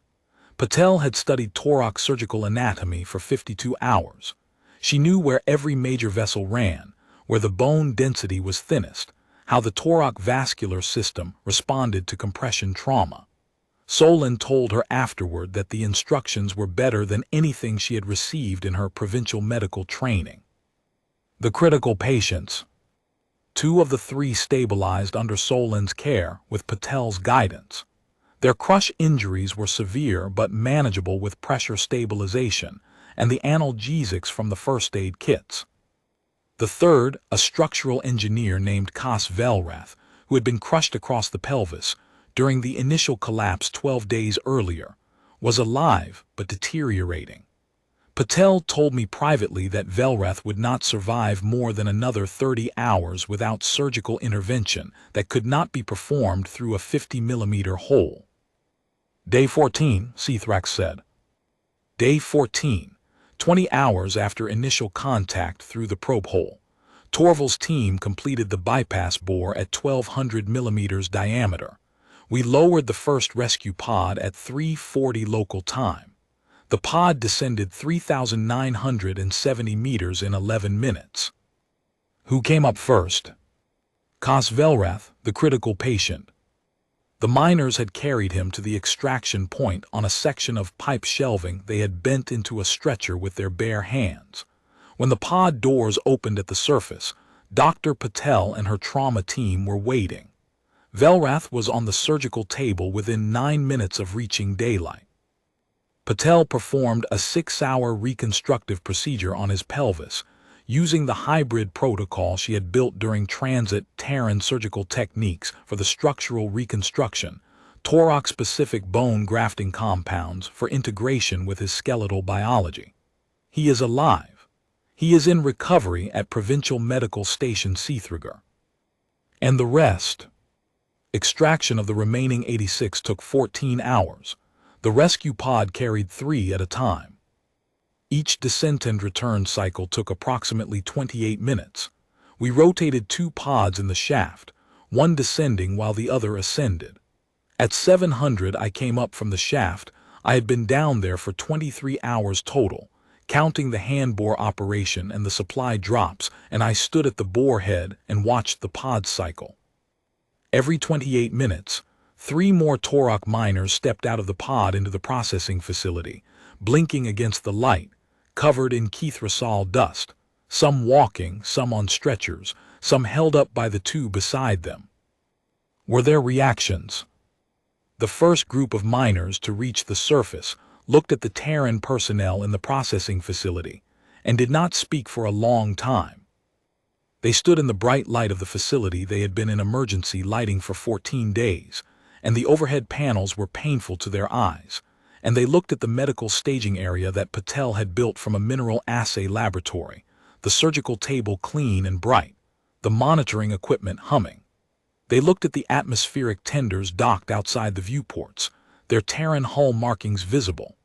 Patel had studied Torokh surgical anatomy for 52 hours. She knew where every major vessel ran, where the bone density was thinnest, how the Torokh vascular system responded to compression trauma. Solon told her afterward that the instructions were better than anything she had received in her provincial medical training. The critical patients. 2 of the 3 stabilized under Solon's care with Patel's guidance. Their crush injuries were severe but manageable with pressure stabilization and the analgesics from the first aid kits. The third, a structural engineer named Kas Velrath, who had been crushed across the pelvis during the initial collapse 12 days earlier, was alive but deteriorating. Patel told me privately that Velrath would not survive more than another 30 hours without surgical intervention that could not be performed through a 50-millimeter hole. Day 14, Torokh said. Day 14, 20 hours after initial contact through the probe hole, Torval's team completed the bypass bore at 1200 millimeters diameter. We lowered the first rescue pod at 3:40 local time. The pod descended 3,970 meters in 11 minutes. Who came up first? Kas Velrath, the critical patient. The miners had carried him to the extraction point on a section of pipe shelving they had bent into a stretcher with their bare hands. When the pod doors opened at the surface, Dr. Patel and her trauma team were waiting. Velrath was on the surgical table within 9 minutes of reaching daylight. Patel performed a 6-hour reconstructive procedure on his pelvis, using the hybrid protocol she had built during transit Terran surgical techniques for the structural reconstruction, Torokh-specific bone grafting compounds for integration with his skeletal biology. He is alive. He is in recovery at Provincial Medical Station Sithragar. And the rest? Extraction of the remaining 86 took 14 hours. The rescue pod carried 3 at a time. Each descent and return cycle took approximately 28 minutes. We rotated 2 pods in the shaft, one descending while the other ascended. At 700 I came up from the shaft, I had been down there for 23 hours total, counting the hand bore operation and the supply drops, and I stood at the bore head and watched the pod cycle. Every 28 minutes, 3 more Torokh miners stepped out of the pod into the processing facility, blinking against the light, covered in Kethrasal dust, some walking, some on stretchers, some held up by the two beside them. Were there reactions? The first group of miners to reach the surface looked at the Terran personnel in the processing facility and did not speak for a long time. They stood in the bright light of the facility they had been in emergency lighting for 14 days, and the overhead panels were painful to their eyes, and they looked at the medical staging area that Patel had built from a mineral assay laboratory, the surgical table clean and bright, the monitoring equipment humming. They looked at the atmospheric tenders docked outside the viewports, their Terran hull markings visible.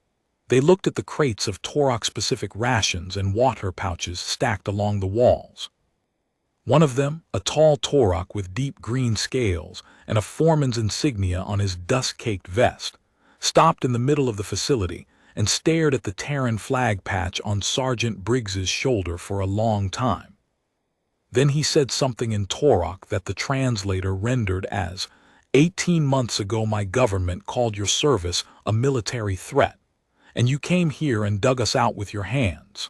They looked at the crates of Torokh-specific rations and water pouches stacked along the walls. One of them, a tall Torokh with deep green scales and a foreman's insignia on his dust-caked vest, stopped in the middle of the facility and stared at the Terran flag patch on Sergeant Briggs's shoulder for a long time. Then he said something in Torokh that the translator rendered as, 18 months ago my government called your service a military threat, and you came here and dug us out with your hands.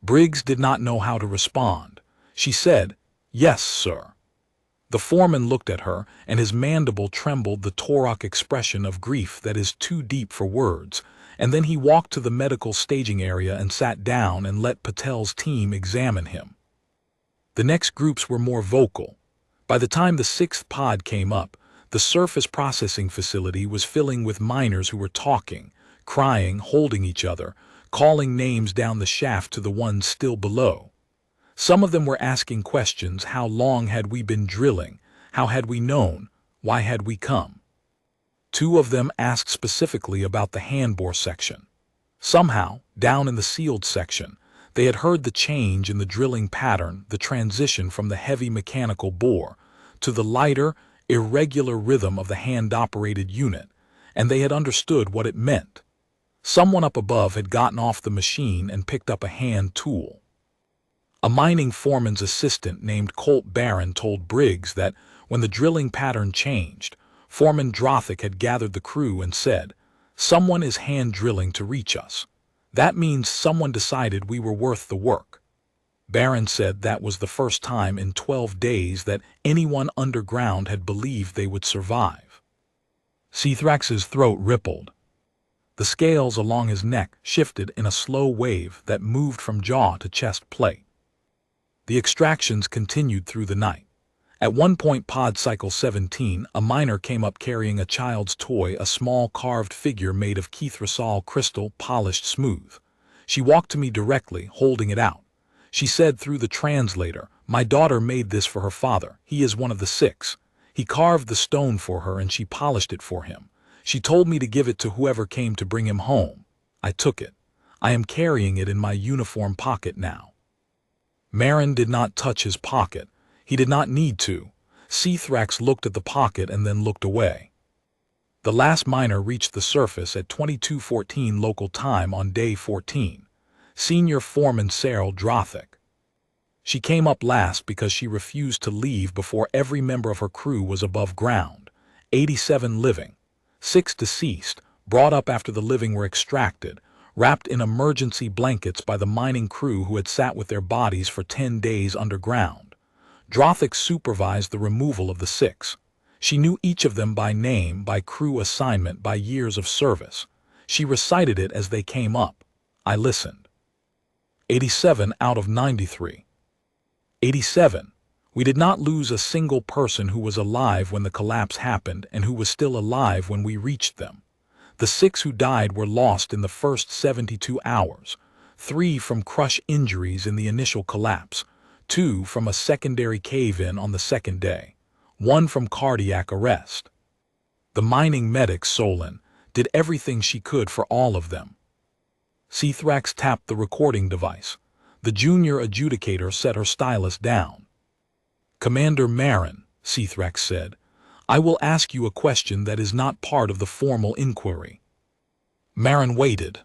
Briggs did not know how to respond. She said, "Yes, sir." The foreman looked at her, and his mandible trembled the Torokh expression of grief that is too deep for words, and then he walked to the medical staging area and sat down and let Patel's team examine him. The next groups were more vocal. By the time the 6th pod came up, the surface processing facility was filling with miners who were talking, crying, holding each other, calling names down the shaft to the ones still below. Some of them were asking questions: how long had we been drilling? How had we known? Why had we come? 2 of them asked specifically about the handbore section. Somehow, down in the sealed section, they had heard the change in the drilling pattern, the transition from the heavy mechanical bore to the lighter, irregular rhythm of the hand-operated unit, and they had understood what it meant. Someone up above had gotten off the machine and picked up a hand tool. A mining foreman's assistant named Colt Barron told Briggs that when the drilling pattern changed, Foreman Drothic had gathered the crew and said, "Someone is hand drilling to reach us. That means someone decided we were worth the work." Barron said that was the first time in 12 days that anyone underground had believed they would survive. Seathrax's throat rippled. The scales along his neck shifted in a slow wave that moved from jaw to chest plate. The extractions continued through the night. At one point, pod cycle 17, a miner came up carrying a child's toy, a small carved figure made of Kethrasal crystal, polished smooth. She walked to me directly, holding it out. She said through the translator, "My daughter made this for her father. He is one of the 6. He carved the stone for her and she polished it for him. She told me to give it to whoever came to bring him home. I took it. I am carrying it in my uniform pocket now." Marin did not touch his pocket. He did not need to. Seathrax looked at the pocket and then looked away. The last miner reached the surface at 22:14 local time on day 14. Senior Foreman Cyril Drothic. She came up last because she refused to leave before every member of her crew was above ground. 87 living. 6 deceased, brought up after the living were extracted, wrapped in emergency blankets by the mining crew who had sat with their bodies for 10 days underground. Drothic supervised the removal of the 6. She knew each of them by name, by crew assignment, by years of service. She recited it as they came up. I listened. 87 out of 93. 87. We did not lose a single person who was alive when the collapse happened and who was still alive when we reached them. The 6 who died were lost in the first 72 hours, 3 from crush injuries in the initial collapse, 2 from a secondary cave-in on the second day, 1 from cardiac arrest. The mining medic, Solon, did everything she could for all of them. Seathrax tapped the recording device. The junior adjudicator set her stylus down. "Commander Marin," Seathrax said, "I will ask you a question that is not part of the formal inquiry." Marin waited.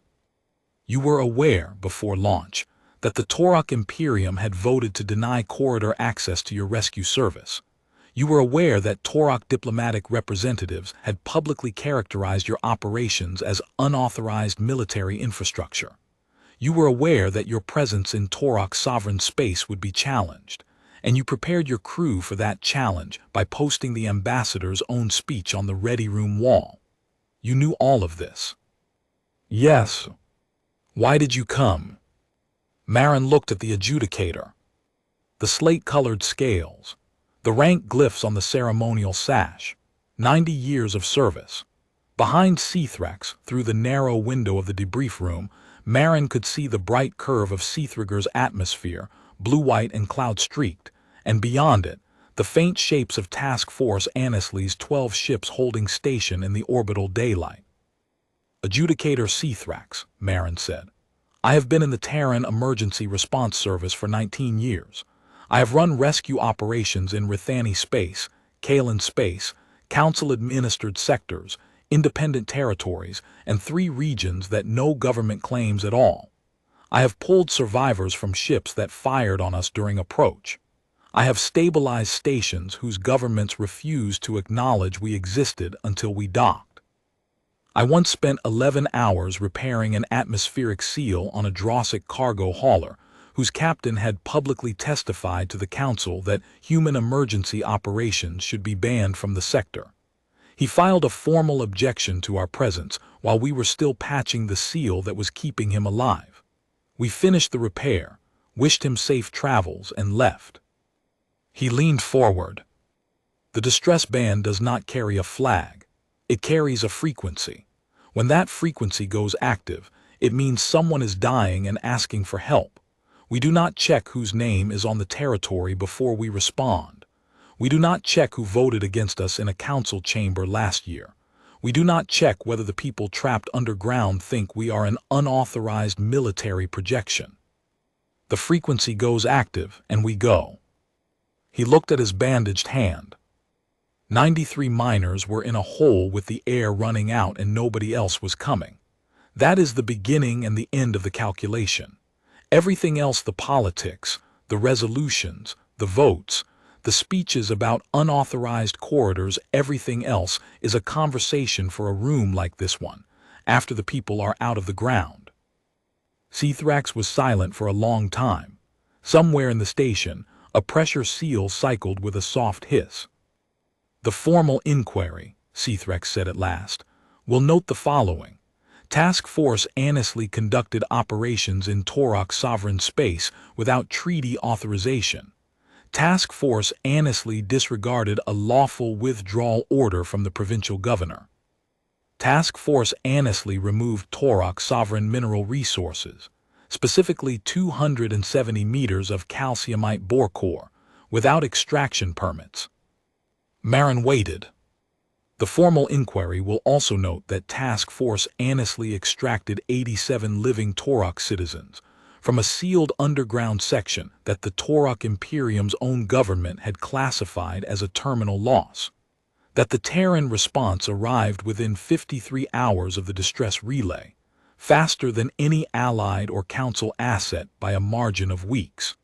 You were aware, before launch, that the Torokh Imperium had voted to deny corridor access to your rescue service. You were aware that Torokh diplomatic representatives had publicly characterized your operations as unauthorized military infrastructure. You were aware that your presence in Torokh's sovereign space would be challenged, and you prepared your crew for that challenge by posting the ambassador's own speech on the ready room wall. You knew all of this. Yes. Why did you come? Marin looked at the adjudicator. The slate-colored scales, the rank glyphs on the ceremonial sash, 90 years of service. Behind Cthrax, through the narrow window of the debrief room, Marin could see the bright curve of Cthrager's atmosphere, blue-white and cloud-streaked, and beyond it, the faint shapes of Task Force Annesley's 12 ships holding station in the orbital daylight. Adjudicator Cthrax, Marin said. I have been in the Terran Emergency Response Service for 19 years. I have run rescue operations in Rithani space, Kalan space, council-administered sectors, independent territories, and 3 regions that no government claims at all. I have pulled survivors from ships that fired on us during approach. I have stabilized stations whose governments refused to acknowledge we existed until we docked. I once spent 11 hours repairing an atmospheric seal on a Drossic cargo hauler, whose captain had publicly testified to the council that human emergency operations should be banned from the sector. He filed a formal objection to our presence while we were still patching the seal that was keeping him alive. We finished the repair, wished him safe travels, and left. He leaned forward. The distress band does not carry a flag. It carries a frequency. When that frequency goes active, it means someone is dying and asking for help. We do not check whose name is on the territory before we respond. We do not check who voted against us in a council chamber last year. We do not check whether the people trapped underground think we are an unauthorized military projection. The frequency goes active, and we go. He looked at his bandaged hand. 93 miners were in a hole with the air running out and nobody else was coming. That is the beginning and the end of the calculation. Everything else, the politics, the resolutions, the votes, the speeches about unauthorized corridors, everything else is a conversation for a room like this one, after the people are out of the ground. Cthrax was silent for a long time. Somewhere in the station, a pressure seal cycled with a soft hiss. The formal inquiry, Cthrax said at last, will note the following. Task Force Annesley conducted operations in Torokh's sovereign space without treaty authorization. Task Force Annesley disregarded a lawful withdrawal order from the provincial governor. Task Force Annesley removed Torokh's sovereign mineral resources, specifically 270 meters of calciumite bore core, without extraction permits. Marin waited. The formal inquiry will also note that Task Force Annesley extracted 87 living Torokh citizens from a sealed underground section that the Torokh Imperium's own government had classified as a terminal loss. That the Terran response arrived within 53 hours of the distress relay, faster than any Allied or Council asset by a margin of weeks.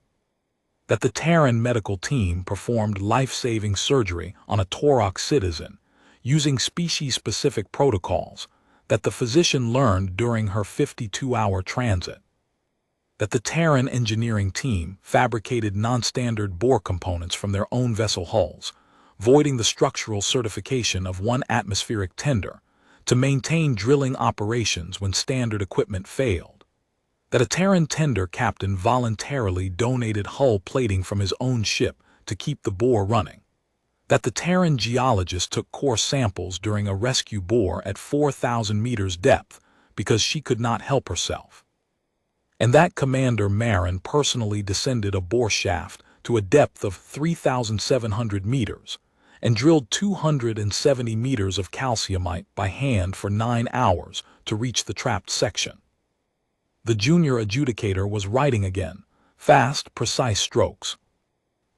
That the Terran medical team performed life-saving surgery on a Torokh citizen using species-specific protocols that the physician learned during her 52-hour transit. That the Terran engineering team fabricated non-standard bore components from their own vessel hulls, voiding the structural certification of one atmospheric tender, to maintain drilling operations when standard equipment failed. That a Terran tender captain voluntarily donated hull plating from his own ship to keep the bore running. That the Terran geologist took core samples during a rescue bore at 4,000 meters depth because she could not help herself. And that Commander Marin personally descended a bore shaft to a depth of 3,700 meters and drilled 270 meters of calciumite by hand for 9 hours to reach the trapped section. The junior adjudicator was writing again, fast, precise strokes.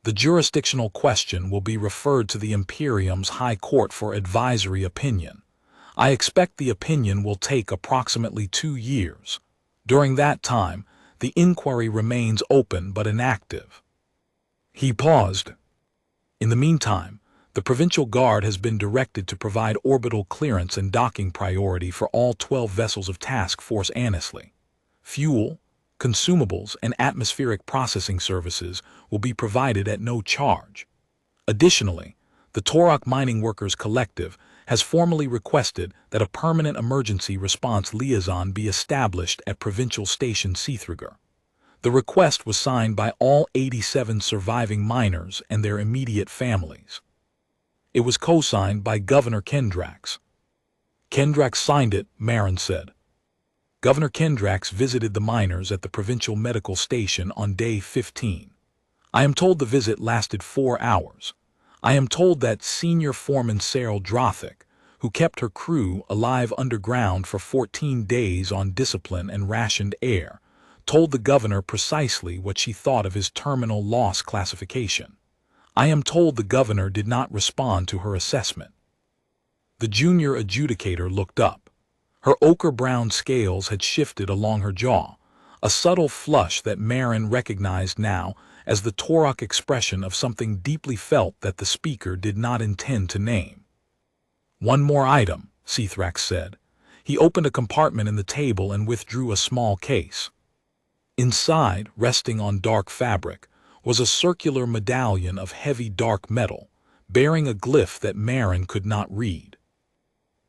The jurisdictional question will be referred to the Imperium's High Court for advisory opinion. I expect the opinion will take approximately 2 years. During that time, the inquiry remains open but inactive." He paused. "In the meantime, the Provincial Guard has been directed to provide orbital clearance and docking priority for all 12 vessels of Task Force Annesley. Fuel, consumables, and atmospheric processing services will be provided at no charge. Additionally, the Torokh Mining Workers Collective has formally requested that a permanent emergency response liaison be established at Provincial Station Seathriger. The request was signed by all 87 surviving miners and their immediate families. It was co-signed by Governor Kendrax." "Kendrax signed it," Marin said. Governor Kendrax visited the miners at the Provincial Medical Station on day 15. "I am told the visit lasted 4 hours. I am told that Senior Foreman Cyril Drothic, who kept her crew alive underground for 14 days on discipline and rationed air, told the governor precisely what she thought of his terminal loss classification. I am told the governor did not respond to her assessment." The junior adjudicator looked up. Her ochre-brown scales had shifted along her jaw, a subtle flush that Marin recognized now as the Torokh expression of something deeply felt that the speaker did not intend to name. "One more item," Seathrax said. He opened a compartment in the table and withdrew a small case. Inside, resting on dark fabric, was a circular medallion of heavy dark metal, bearing a glyph that Marin could not read.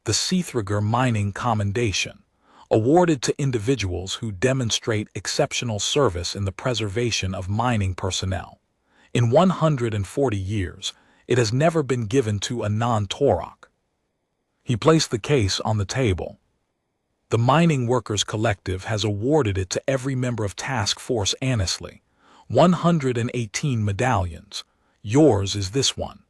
"The Seathriger Mining Commendation, awarded to individuals who demonstrate exceptional service in the preservation of mining personnel. In 140 years, it has never been given to a non-Torokh." He placed the case on the table. "The Mining Workers Collective has awarded it to every member of Task Force Annesley. 118 medallions. Yours is this one."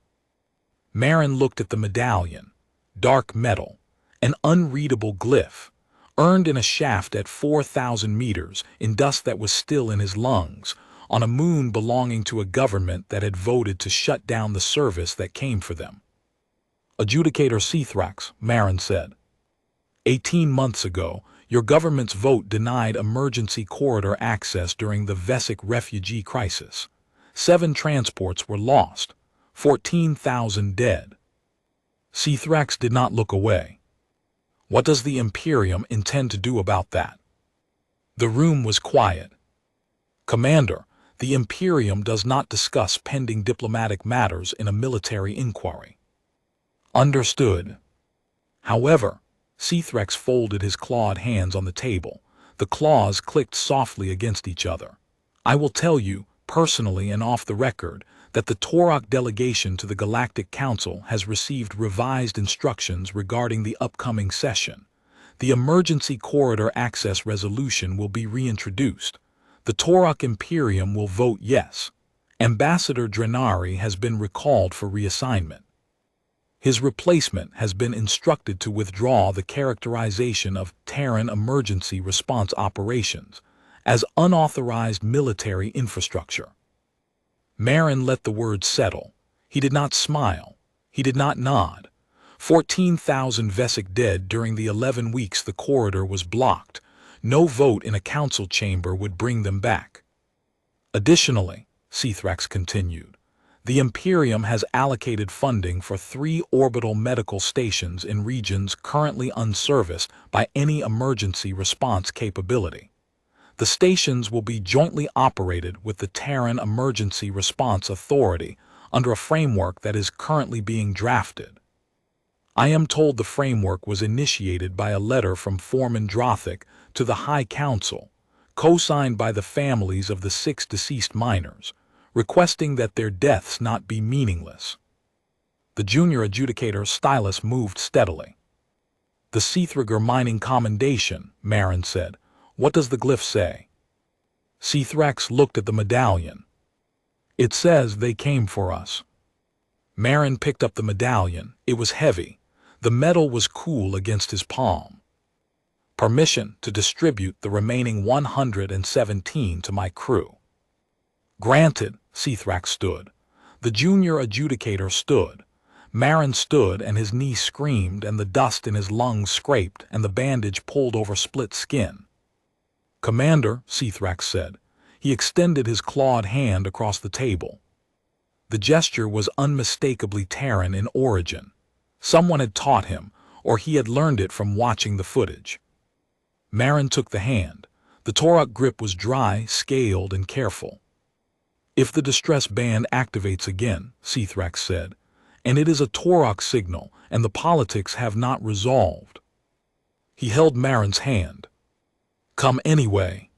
Marin looked at the medallion. Dark metal, an unreadable glyph, earned in a shaft at 4,000 meters in dust that was still in his lungs, on a moon belonging to a government that had voted to shut down the service that came for them. "Adjudicator Seathrax," Marin said. 18 months ago, your government's vote denied emergency corridor access during the Vesic refugee crisis. 7 transports were lost, 14,000 dead." Seathrax did not look away. "What does the Imperium intend to do about that?" The room was quiet. "Commander, the Imperium does not discuss pending diplomatic matters in a military inquiry." "Understood." However, Seathrax folded his clawed hands on the table. The claws clicked softly against each other. "I will tell you, personally and off the record, that the Torokh delegation to the Galactic Council has received revised instructions regarding the upcoming session. The emergency corridor access resolution will be reintroduced. The Torokh Imperium will vote yes. Ambassador Drenari has been recalled for reassignment. His replacement has been instructed to withdraw the characterization of Terran emergency response operations as unauthorized military infrastructure." Marin let the words settle. He did not smile. He did not nod. 14,000 Vesic dead during the 11 weeks the corridor was blocked. No vote in a council chamber would bring them back. "Additionally," Seathrax continued, "the Imperium has allocated funding for 3 orbital medical stations in regions currently unserviced by any emergency response capability. The stations will be jointly operated with the Terran Emergency Response Authority under a framework that is currently being drafted. I am told the framework was initiated by a letter from Foreman Drothic to the High Council, co-signed by the families of the 6 deceased miners, requesting that their deaths not be meaningless." The junior adjudicator's stylus moved steadily. "The Seathriger Mining Commendation," Marin said. "What does the glyph say?" Seathrax looked at the medallion. "It says they came for us." Marin picked up the medallion. It was heavy. The metal was cool against his palm. "Permission to distribute the remaining 117 to my crew." "Granted." Seathrax stood. The junior adjudicator stood. Marin stood and his knee screamed and the dust in his lungs scraped and the bandage pulled over split skin. "Commander," Cthrax said. He extended his clawed hand across the table. The gesture was unmistakably Terran in origin. Someone had taught him, or he had learned it from watching the footage. Marin took the hand. The Torokh grip was dry, scaled, and careful. "If the distress band activates again," Cthrax said, "and it is a Torokh signal, and the politics have not resolved." He held Marin's hand. "Come anyway."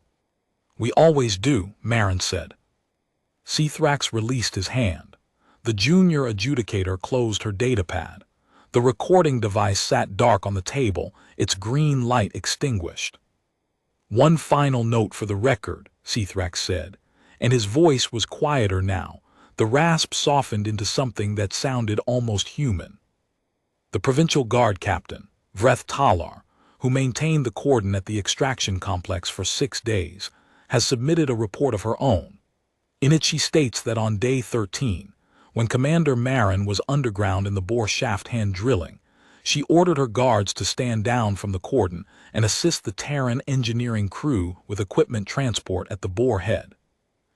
"We always do," Marin said. Cthrax released his hand. The junior adjudicator closed her datapad. The recording device sat dark on the table, its green light extinguished. "One final note for the record," Cthrax said, and his voice was quieter now. The rasp softened into something that sounded almost human. "The Provincial Guard Captain, Vreth Talar, who maintained the cordon at the extraction complex for 6 days, has submitted a report of her own. In it she states that on day 13, when Commander Marin was underground in the bore shaft hand drilling, she ordered her guards to stand down from the cordon and assist the Terran engineering crew with equipment transport at the bore head.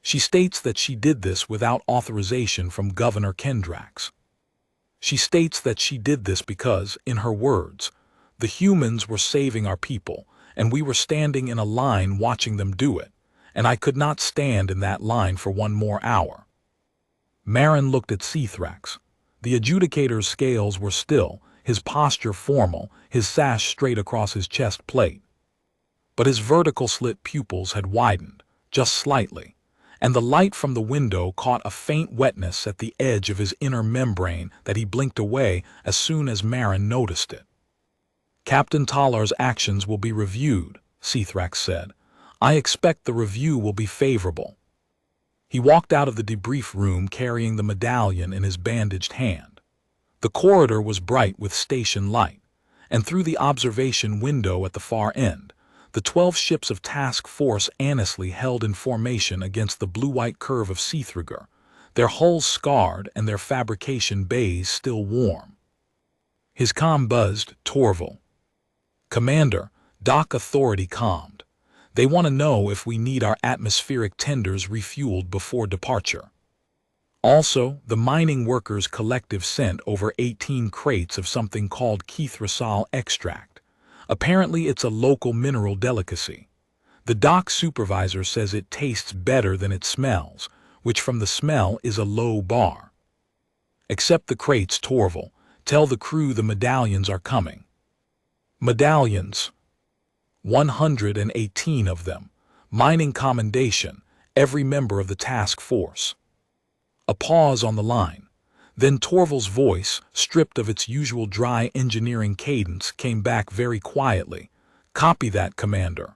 She states that she did this without authorization from Governor Kendrax. She states that she did this because, in her words, the humans were saving our people, and we were standing in a line watching them do it, and I could not stand in that line for 1 more hour." Marin looked at Cthrax. The adjudicator's scales were still, his posture formal, his sash straight across his chest plate. But his vertical slit pupils had widened, just slightly, and the light from the window caught a faint wetness at the edge of his inner membrane that he blinked away as soon as Marin noticed it. "Captain Talar's actions will be reviewed," Cthrax said. "I expect the review will be favorable." He walked out of the debrief room carrying the medallion in his bandaged hand. The corridor was bright with station light, and through the observation window at the far end, the 12 ships of Task Force Annesley held in formation against the blue-white curve of Cthragar, their hulls scarred and their fabrication bays still warm. His comm buzzed, "Torval." "Commander," Dock Authority commed. "They want to know if we need our atmospheric tenders refueled before departure. Also, the mining workers collective sent over 18 crates of something called Kethrasol extract. Apparently it's a local mineral delicacy. The dock supervisor says it tastes better than it smells, which from the smell is a low bar. Accept the crates, Torval. Tell the crew the medallions are coming." "Medallions." 118 of them. Mining commendation, every member of the task force. A pause on the line. Then Torval's voice, stripped of its usual dry engineering cadence, came back very quietly. "Copy that, Commander."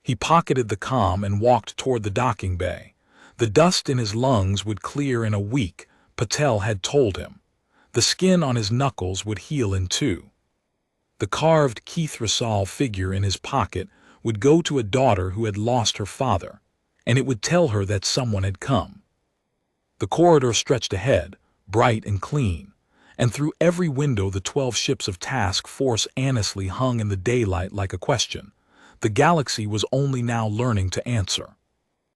He pocketed the comm and walked toward the docking bay. The dust in his lungs would clear in a week, Patel had told him. The skin on his knuckles would heal in 2. The carved Kethrasol figure in his pocket would go to a daughter who had lost her father, and it would tell her that someone had come. The corridor stretched ahead, bright and clean, and through every window the 12 ships of Task Force Annesley hung in the daylight like a question. The galaxy was only now learning to answer.